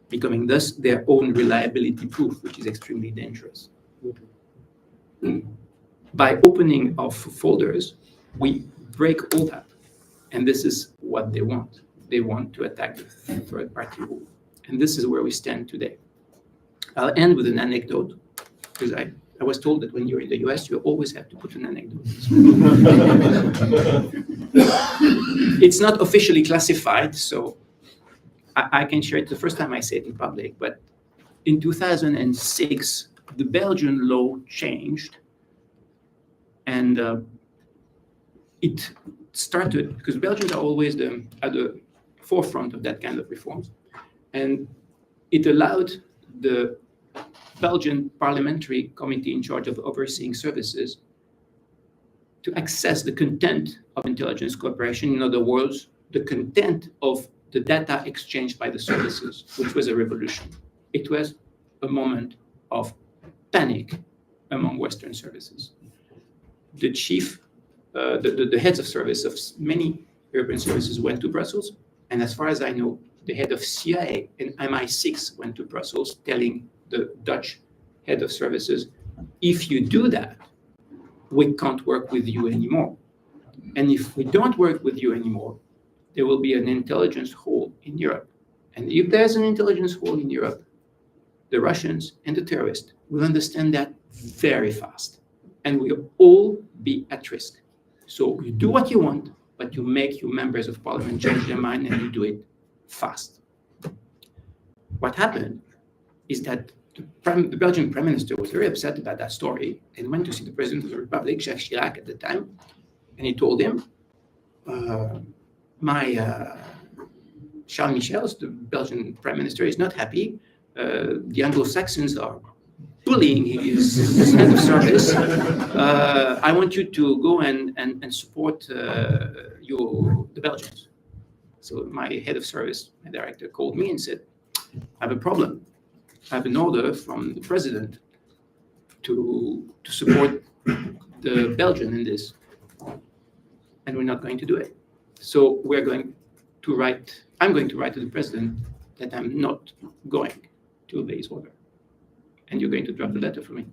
becoming thus their own reliability proof, which is extremely dangerous. By opening of folders, we break all that. And this is what they want. They want to attack the third-party rule. And this is where we stand today. I'll end with an anecdote, because I was told that when you're in the US, you always have to put an anecdote. It's not officially classified, so I can share it the first time I say it in public, but in 2006, the Belgian law changed, and it started, because Belgians are always at the forefront of that kind of reforms, and it allowed the Belgian parliamentary committee in charge of overseeing services to access the content of intelligence cooperation, in other words, the content of the data exchanged by the services, which was a revolution. It was a moment of panic among Western services. The heads of service of many European services went to Brussels, and as far as I know, the head of CIA and MI6 went to Brussels telling the Dutch head of services, if you do that, we can't work with you anymore. And if we don't work with you anymore, there will be an intelligence hole in Europe. And if there's an intelligence hole in Europe, the Russians and the terrorists will understand that very fast. And we'll all be at risk. So you do what you want, but you make your members of parliament change their mind, and you do it fast. What happened is that the Belgian Prime Minister was very upset about that story and went to see the President of the Republic, Jacques Chirac, at the time, and he told him, Charles Michel, the Belgian Prime Minister, is not happy. The Anglo-Saxons are bullying his head of service. I want you to go and support the Belgians. So my head of service, my director, called me and said, I have a problem. I have an order from the president to support the Belgian in this, and we're not going to do it. So I'm going to write to the president that I'm not going to obey his order, and you're going to draft the letter for me.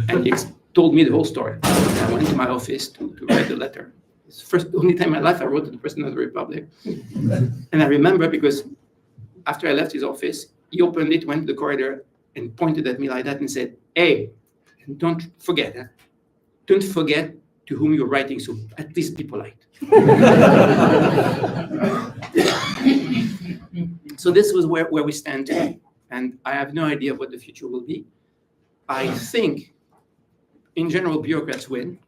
And he told me the whole story. And I went into my office to write the letter. It's the only time in my life I wrote to the President of the Republic. And I remember, because after I left his office, he opened it, went to the corridor, and pointed at me like that and said, hey, don't forget to whom you're writing, so at least be polite. So this was where we stand today. And I have no idea what the future will be. I think, in general, bureaucrats win.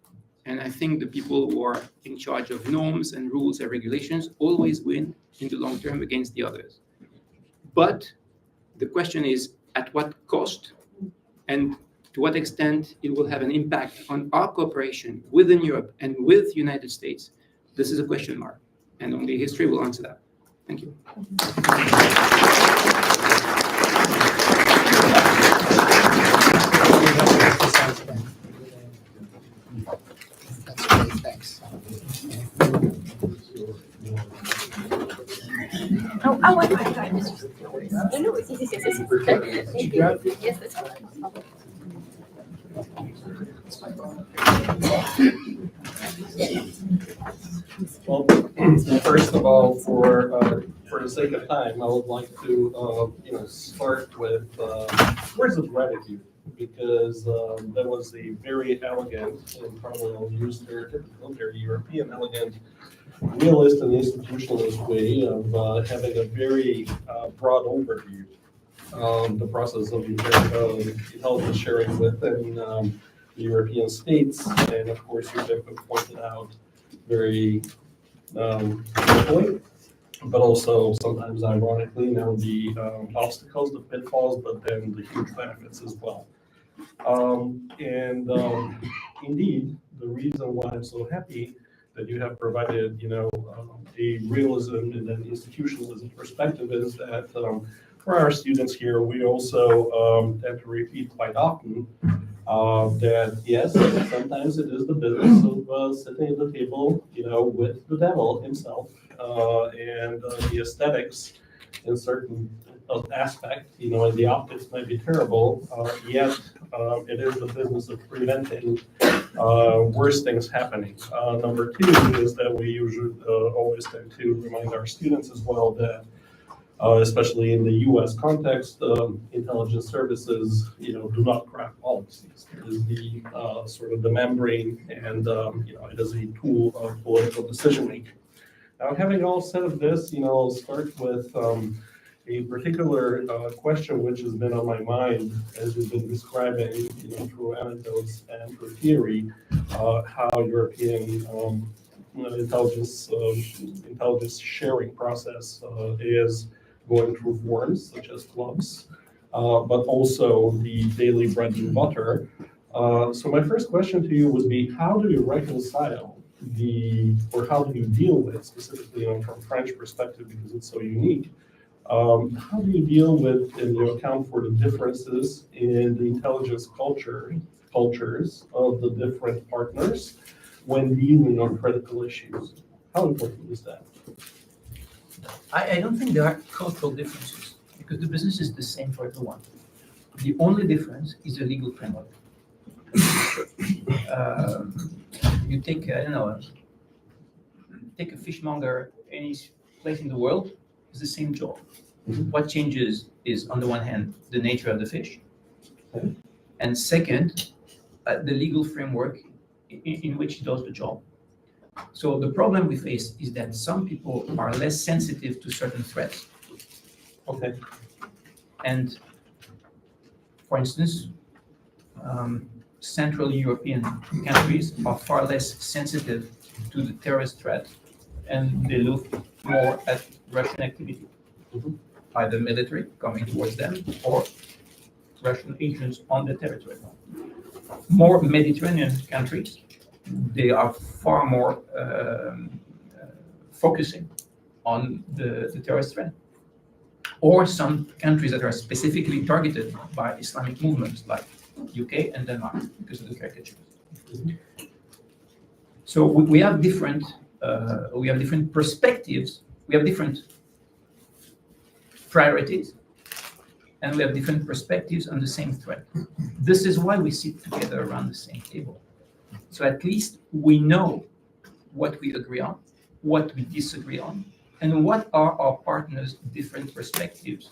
And I think the people who are in charge of norms and rules and regulations always win in the long term against the others. But the question is, at what cost, and to what extent it will have an impact on our cooperation within Europe and with the United States? This is a question mark, and only history will answer that. Thank you. That's great, thanks. Oh, I thought this was no, yes, that's all. Well, first of all, for the sake of time, I would like to start with words of gratitude, because that was a very elegant, and probably I'll use their typical, very European elegant, realist and institutionalist way of having a very broad overview of the process of intelligence sharing within the European states. And of course, you have pointed out very carefully, but also sometimes ironically, now the obstacles, the pitfalls, but then the huge benefits as well. Indeed, the reason why I'm so happy that you have provided, a realism and an institutionalism perspective is that for our students here, we also tend to repeat quite often that yes, sometimes it is the business of sitting at the table, with the devil himself, and the aesthetics in certain aspect, and the optics might be terrible, yet it is the business of preventing worse things happening. Number two is that we usually always tend to remind our students as well that especially in the U.S. context, intelligence services, do not craft policies. It is the sort of the membrane, and it is a tool of political decision making. Now, having all said of this, I'll start with a particular question which has been on my mind as we've been describing, through anecdotes and through theory, how European intelligence sharing process is going through forms such as clubs, but also the daily bread and butter. So my first question to you would be, how do you reconcile how do you deal with, specifically from French perspective, because it's so unique, how do you deal with and you account for the differences in the intelligence cultures of the different partners when dealing on critical issues? How important is that? I don't think there are cultural differences because the business is the same for everyone. The only difference is the legal framework. You take, I don't know, take a fishmonger any place in the world, it's the same job. Mhm. What changes is, on the one hand, the nature of the fish, Okay. and second, the legal framework in which it does the job. So the problem we face is that some people are less sensitive to certain threats. Okay. And for instance, Central European countries are far less sensitive to the terrorist threat, and they look more at Russian activity, either military coming towards them or Russian agents on the territory. More Mediterranean countries, they are far more focusing on the terrorist threat. Or some countries that are specifically targeted by Islamic movements like UK and Denmark because of the caricatures. So we have different perspectives, we have different priorities, and we have different perspectives on the same threat. This is why we sit together around the same table. So at least we know what we agree on, what we disagree on, and what are our partners' different perspectives,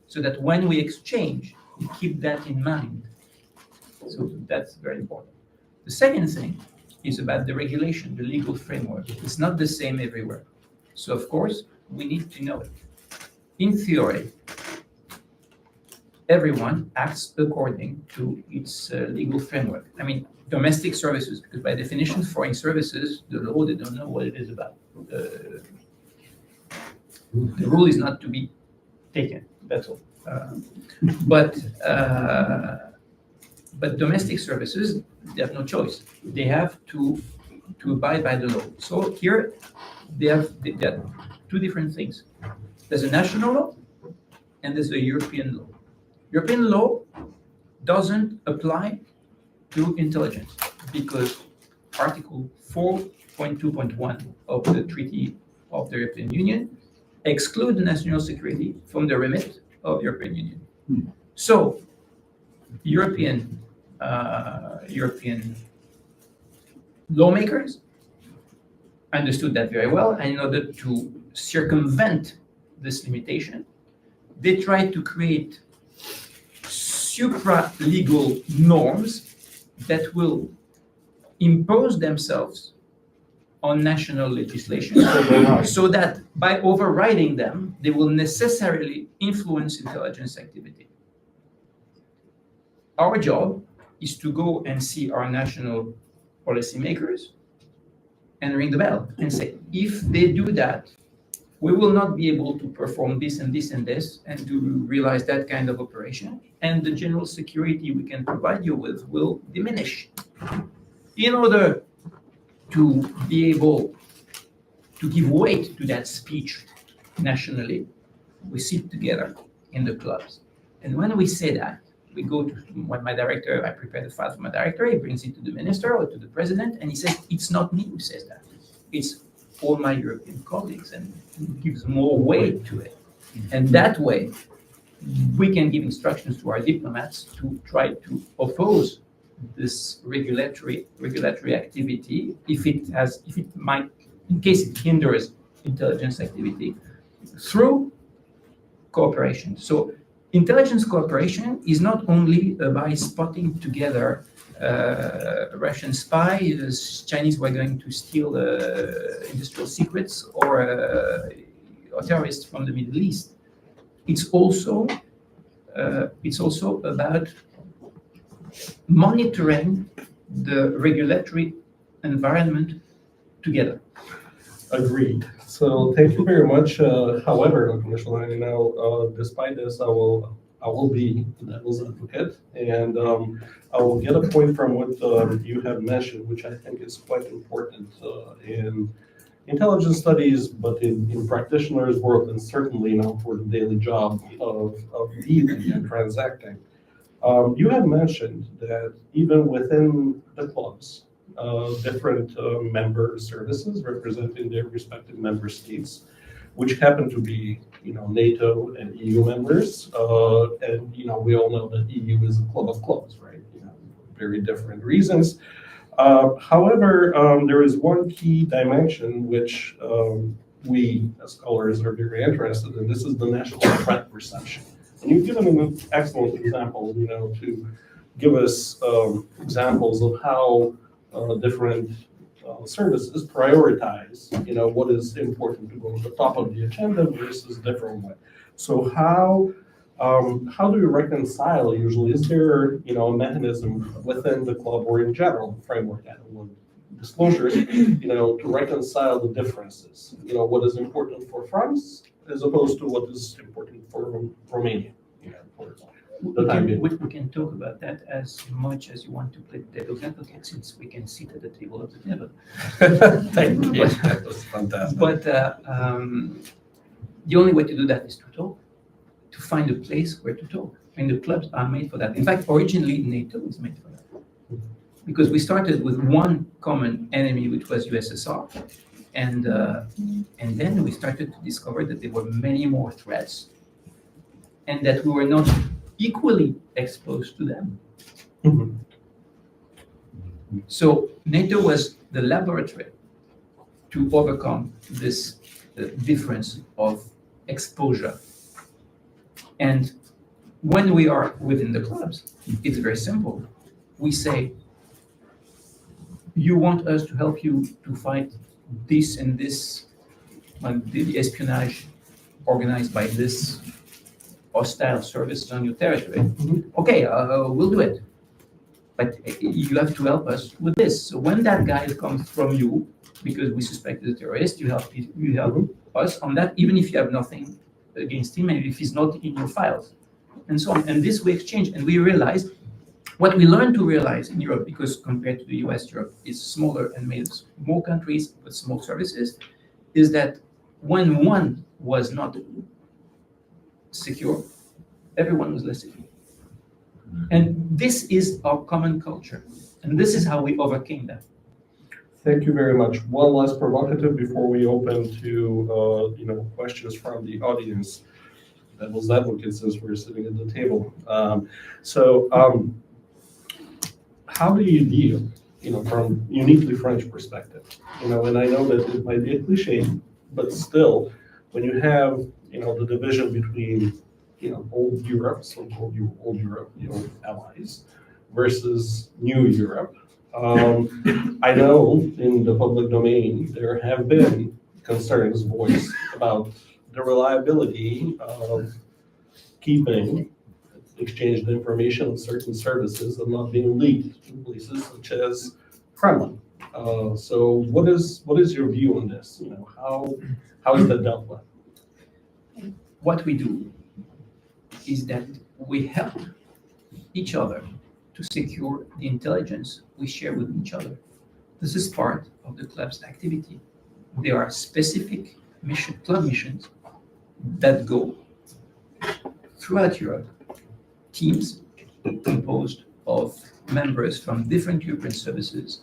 so that when we exchange, we keep that in mind. So that's very important. The second thing is about the regulation, the legal framework. It's not the same everywhere. So of course, we need to know it. In theory, everyone acts according to its legal framework. I mean, domestic services, because by definition, foreign services, the law, they don't know what it is about. The rule is not to be taken, that's all. But domestic services, they have no choice. They have to abide by the law. So here, they have two different things. There's a national law, and there's a European law. European law doesn't apply to intelligence because Article 4.2.1 of the Treaty of the European Union exclude national security from the remit of the European Union. So European lawmakers understood that very well, and in order to circumvent this limitation, they tried to create supra-legal norms that will impose themselves on national legislation so that by overriding them, they will necessarily influence intelligence activity. Our job is to go and see our national policymakers and ring the bell and say, if they do that, we will not be able to perform this and this and this and to realize that kind of operation. And the general security we can provide you with will diminish. In order to be able to give weight to that speech nationally, we sit together in the clubs. And when we say that, we go to my director, I prepare the file for my director, he brings it to the minister or to the president, and he says, it's not me who says that. It's all my European colleagues, and it gives more weight to it. And that way, we can give instructions to our diplomats to try to oppose this regulatory activity in case it hinders intelligence activity through cooperation. So intelligence cooperation is not only about spotting together Russian spies, Chinese who are going to steal industrial secrets, or terrorists from the Middle East. It's also about monitoring the regulatory environment together. Agreed. So thank you very much. However, Dr. Mechoulan, despite this, I will be the devil's advocate, and I will get a point from what you have mentioned, which I think is quite important in intelligence studies, but in practitioners' world, and certainly now for the daily job of dealing and transacting. You have mentioned that even within the clubs, different member services representing their respective member states, which happen to be, NATO and EU members, and we all know that EU is a club of clubs, right? Very different reasons. However, there is one key dimension which we as scholars are very interested in. This is the national threat perception. And you've given an excellent example, to give us examples of how different services prioritize, what is important to go to the top of the agenda versus different way. So how do you reconcile usually? Is there, a mechanism within the club or in general framework, disclosures, to reconcile the differences? What is important for France as opposed to what is important for Romania? We can talk about that as much as you want to play devil's advocate, since we can sit at the table of the devil. Thank you. That was fantastic. But the only way to do that is to talk, to find a place where to talk. And the clubs are made for that. In fact, originally NATO is made for that. Because we started with one common enemy, which was USSR. And then we started to discover that there were many more threats, and that we were not equally exposed to them. Mm-hmm. So NATO was the laboratory to overcome this difference of exposure. And when we are within the clubs, it's very simple. We say, you want us to help you to fight this and this, like the espionage organized by this hostile services on your territory. Mm-hmm. Okay, we'll do it. But you have to help us with this. So when that guy comes from you, because we suspect he's a terrorist, you help us on that, even if you have nothing against him, and if he's not in your files, and so on. And this we exchange, and we realize what we learned to realize in Europe, because compared to the US, Europe is smaller and made of more countries with small services, is that when one was not secure, everyone was less secure. And this is our common culture. And this is how we overcame that. Thank you very much. One last provocative before we open to questions from the audience. Devil's advocate, since we're sitting at the table. How do you deal, from uniquely French perspective? And I know that it might be a cliche, but still, when you have the division between old Europe, so-called old Europe, allies, versus new Europe. I know in the public domain there have been concerns voiced about the reliability of keeping exchanged information on certain services and not being leaked to places such as Kremlin. So what is your view on this? How is that dealt with? What we do is that we help each other to secure the intelligence we share with each other. This is part of the club's activity. There are specific club missions that go throughout Europe. Teams composed of members from different European services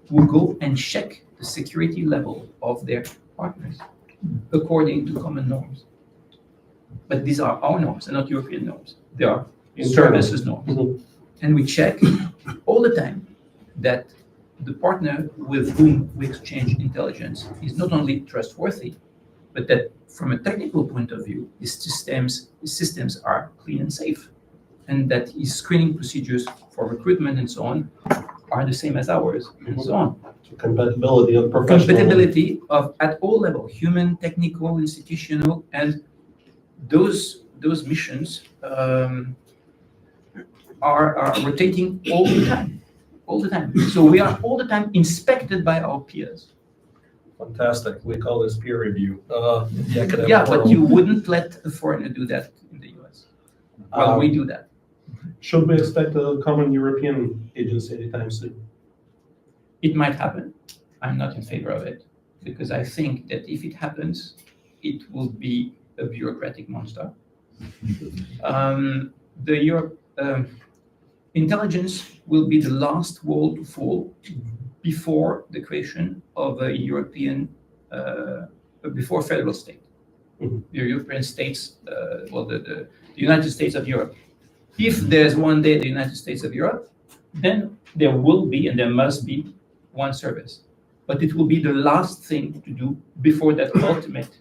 who go and check the security level of their partners according to common norms. But these are our norms and not European norms. They are services norms. Mhm. And we check all the time that the partner with whom we exchange intelligence is not only trustworthy, but that from a technical point of view, his systems are clean and safe, and that his screening procedures for recruitment and so on are the same as ours, and so on. Compatibility of professional. Compatibility at all levels, human, technical, institutional, and those missions are rotating all the time. So we are all the time inspected by our peers. Fantastic. We call this peer review. The academic Yeah, but world. you wouldn't let a foreigner do that in the US. Well, we do that. Should we expect a common European agency anytime soon? It might happen. I'm not in favor of it because I think that if it happens, it will be a bureaucratic monster. Intelligence will be the last wall to fall before the creation of a European, before federal state. Mhm. The European states, the United States of Europe. If there's one day the United States of Europe, then there will be and there must be one service. But it will be the last thing to do before that ultimate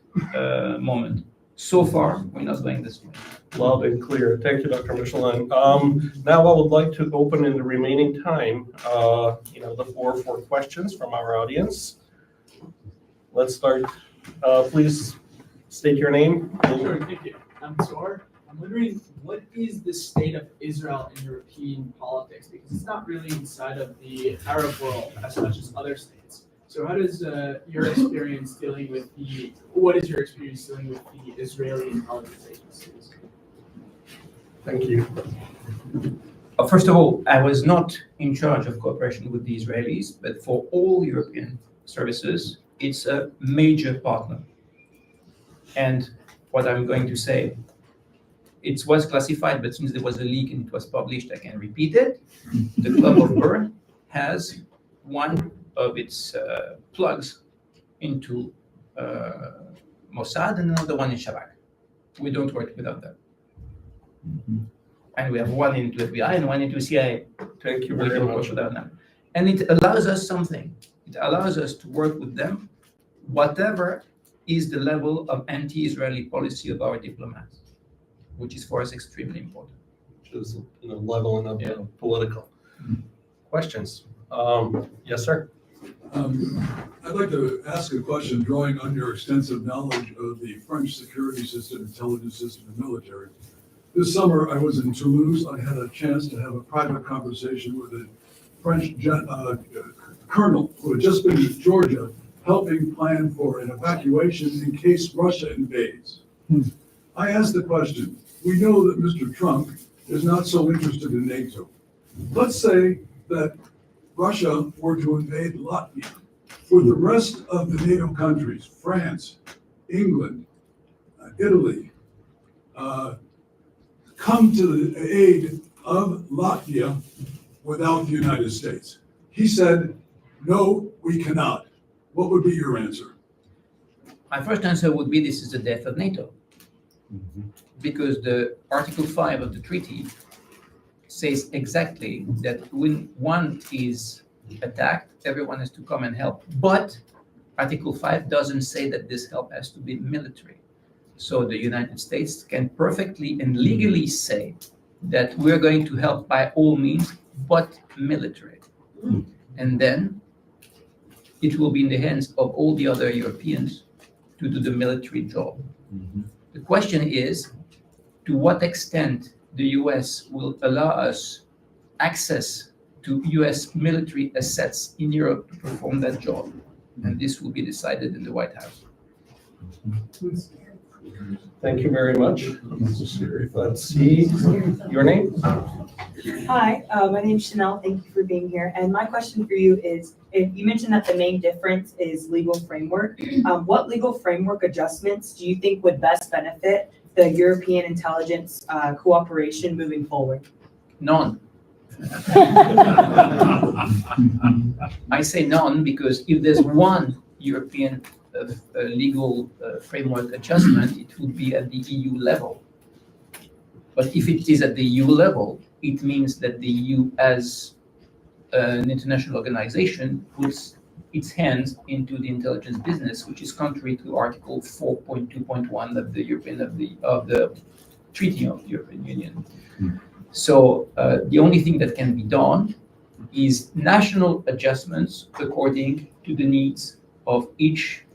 moment. So far, we're not going this way. Loud and clear. Thank you, Dr. Mechoulan. Now I would like to open in the remaining time, the floor for questions from our audience. Let's start. Please state your name. Sure, thank you. I'm Tor. I'm wondering, what is the state of Israel in European politics? Because it's not really inside of the Arab world as much as other states. So how does your experience dealing with what is your experience dealing with the Israeli intelligence agencies? Thank you. First of all, I was not in charge of cooperation with the Israelis, but for all European services, it's a major partner. And what I'm going to say, it was classified, but since there was a leak and it was published, I can repeat it. The Club of Bern has one of its plugs into Mossad and another one in Shabak. We don't work without them. And we have one into FBI and one into CIA. Thank you We very don't work much. without them. And it allows us something. It allows us to work with them, whatever is the level of anti-Israeli policy of our diplomats, which is for us extremely important. Which is leveling up Yeah. political. Questions? Yes, sir. I'd like to ask a question drawing on your extensive knowledge of the French security system, intelligence system, and military. This summer, I was in Toulouse. I had a chance to have a private conversation with a French colonel who had just been to Georgia, helping plan for an evacuation in case Russia invades. I asked the question, we know that Mr. Trump is not so interested in NATO. Let's say that Russia were to invade Latvia. Would the rest of the NATO countries, France, England, Italy, come to the aid of Latvia without the United States? He said, no, we cannot. What would be your answer? My first answer would be this is the death of NATO. Because the Article 5 of the treaty says exactly that when one is attacked, everyone has to come and help. But Article 5 doesn't say that this help has to be military. So the United States can perfectly and legally say that we're going to help by all means, but military. And then it will be in the hands of all the other Europeans to do the military job. The question is, to what extent the US will allow us access to US military assets in Europe to perform that job. And this will be decided in the White House. Thank you very much. Let's see, your name? Hi, my name's Chanel. Thank you for being here. And my question for you is, if you mentioned that the main difference is legal framework, what legal framework adjustments do you think would best benefit the European intelligence cooperation moving forward? None. I say none because if there's one European legal framework adjustment, it would be at the EU level. But if it is at the EU level, it means that the EU as an international organization puts its hands into the intelligence business, which is contrary to Article 4.2.1 of the Treaty of the European Union. So the only thing that can be done is national adjustments according to the needs of each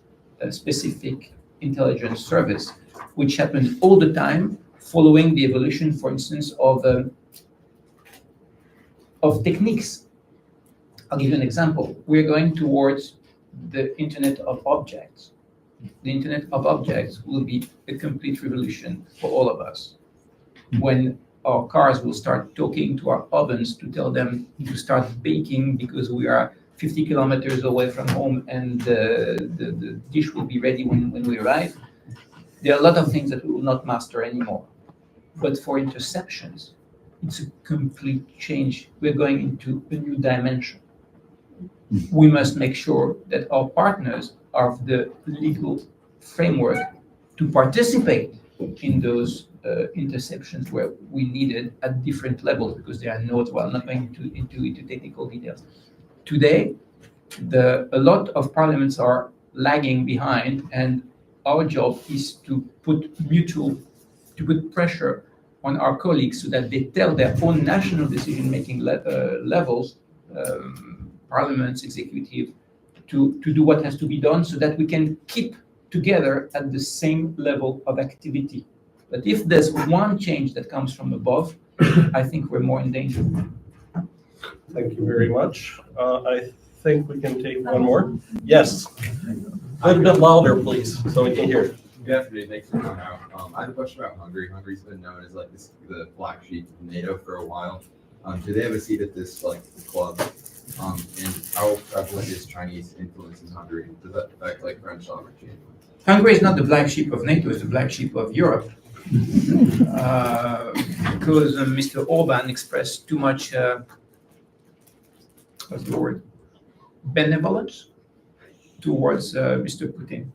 specific intelligence service, which happens all the time following the evolution, for instance, of techniques. I'll give you an example. We're going towards the Internet of Objects. The Internet of Objects will be a complete revolution for all of us. When our cars will start talking to our ovens to tell them to start baking because we are 50 kilometers away from home and the dish will be ready when we arrive. There are a lot of things that we will not master anymore. But for interceptions, it's a complete change. We're going into a new dimension. We must make sure that our partners are the legal framework to participate in those interceptions where we need it at different levels, because there are nodes. Well, I'm not going into technical details. Today, a lot of parliaments are lagging behind, and our job is to put pressure on our colleagues so that they tell their own national decision-making levels, parliaments, executive, to do what has to be done so that we can keep together at the same level of activity. But if there's one change that comes from above, I think we're more in danger. Thank you very much. I think we can take one more. Yes. A little bit louder, please, so we can hear. Good afternoon. Thanks for coming out. I have a question about Hungary. Hungary's been known as like the black sheep of NATO for a while. Do they have a seat at this club? And how prevalent is Chinese influence in Hungary? Does that affect like French sovereignty? Hungary is not the black sheep of NATO; it's the black sheep of Europe. Because Mr. Orban expressed too much, what's the word, benevolence towards Mr. Putin.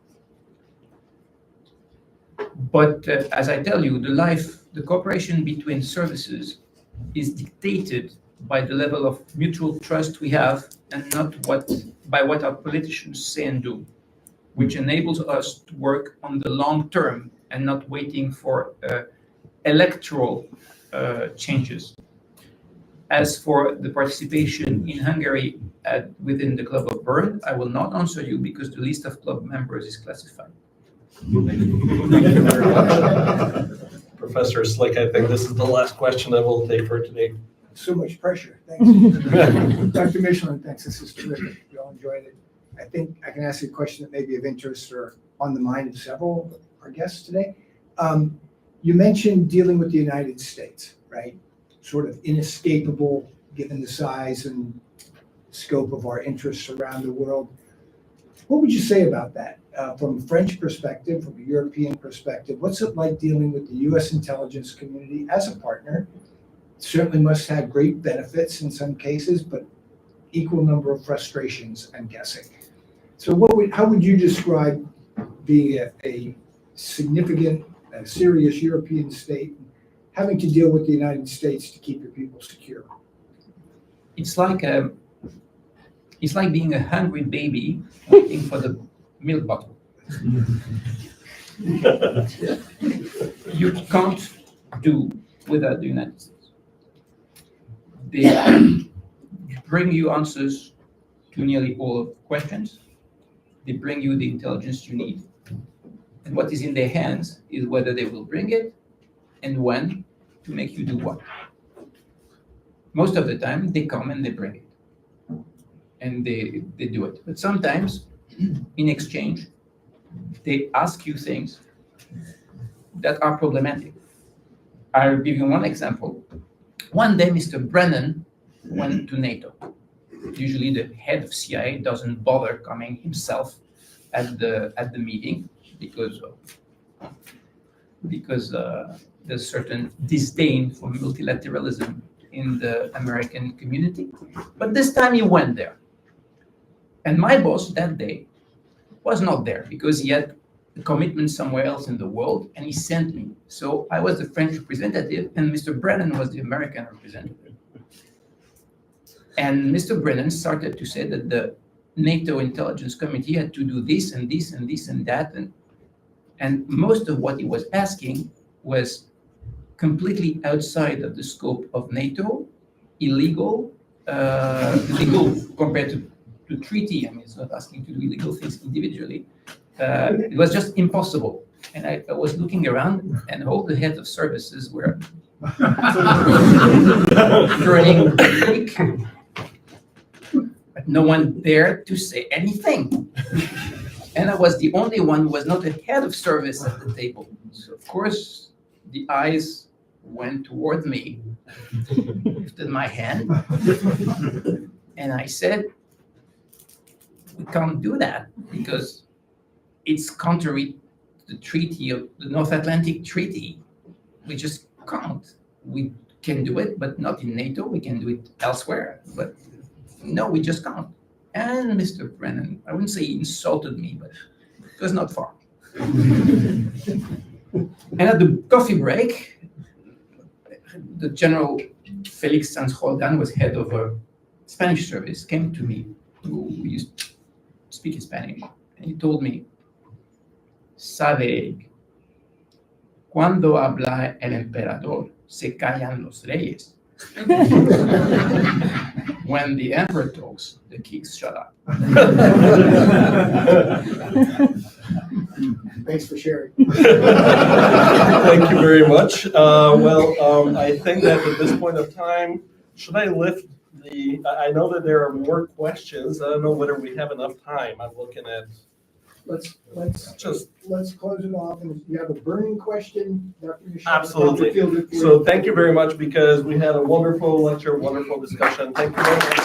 But as I tell you, the cooperation between services is dictated by the level of mutual trust we have, and not by what our politicians say and do, which enables us to work on the long term and not waiting for electoral changes. As for the participation in Hungary within the Club of Bern, I will not answer you because the list of club members is classified. Thank you very much. Professor Slick, I think this is the last question that we'll take for today. So much pressure. Thanks. Dr. Mechoulan, thanks. This is terrific. We all enjoyed it. I think I can ask you a question that may be of interest or on the mind of several of our guests today. You mentioned dealing with the United States, right? Sort of inescapable given the size and scope of our interests around the world. What would you say about that? From a French perspective, from a European perspective, what's it like dealing with the U.S. intelligence community as a partner? Certainly must have great benefits in some cases, but equal number of frustrations, I'm guessing. So how would you describe being a significant, serious European state, having to deal with the United States to keep your people secure? It's like being a hungry baby waiting for the milk bottle. You can't do without the United States. They bring you answers to nearly all of questions. They bring you the intelligence you need. And what is in their hands is whether they will bring it and when to make you do what. Most of the time, they come and they bring it. And they do it. But sometimes, in exchange, they ask you things that are problematic. I'll give you one example. One day, Mr. Brennan went to NATO. Usually the head of CIA doesn't bother coming himself at the meeting because there's certain disdain for multilateralism in the American community. But this time he went there. And my boss that day was not there because he had a commitment somewhere else in the world, and he sent me. So I was the French representative, and Mr. Brennan was the American representative. And Mr. Brennan started to say that the NATO Intelligence Committee had to do this and this and this and that. And most of what he was asking was completely outside of the scope of NATO, illegal compared to the treaty. I mean, it's not asking to do illegal things individually. It was just impossible. And I was looking around, and all the heads of services were turning quick. But no one dared to say anything. And I was the only one who was not a head of service at the table. So, of course, the eyes went toward me, lifted my hand, and I said, we can't do that because it's contrary to the treaty of the North Atlantic Treaty. We just can't. We can do it, but not in NATO. We can do it elsewhere, but no, we just can't. And Mr. Brennan, I wouldn't say he insulted me, but it was not far. And at the coffee break, the General Felix Sanz-Roldan was head of a Spanish service, came to me, who used to speak Spanish, and he told me, "Sabe, cuando habla el emperador, se callan los reyes. When the emperor talks, the kings shut up." Thanks for sharing. Thank you very much. I think that at this point of time, should I lift I know that there are more questions. I don't know whether we have enough time. I'm looking at, Let's just, close it off. And if you have a burning question, Dr. Michel, Absolutely. field it for you. so thank you very much because we had a wonderful lecture, wonderful discussion. Thank you very much.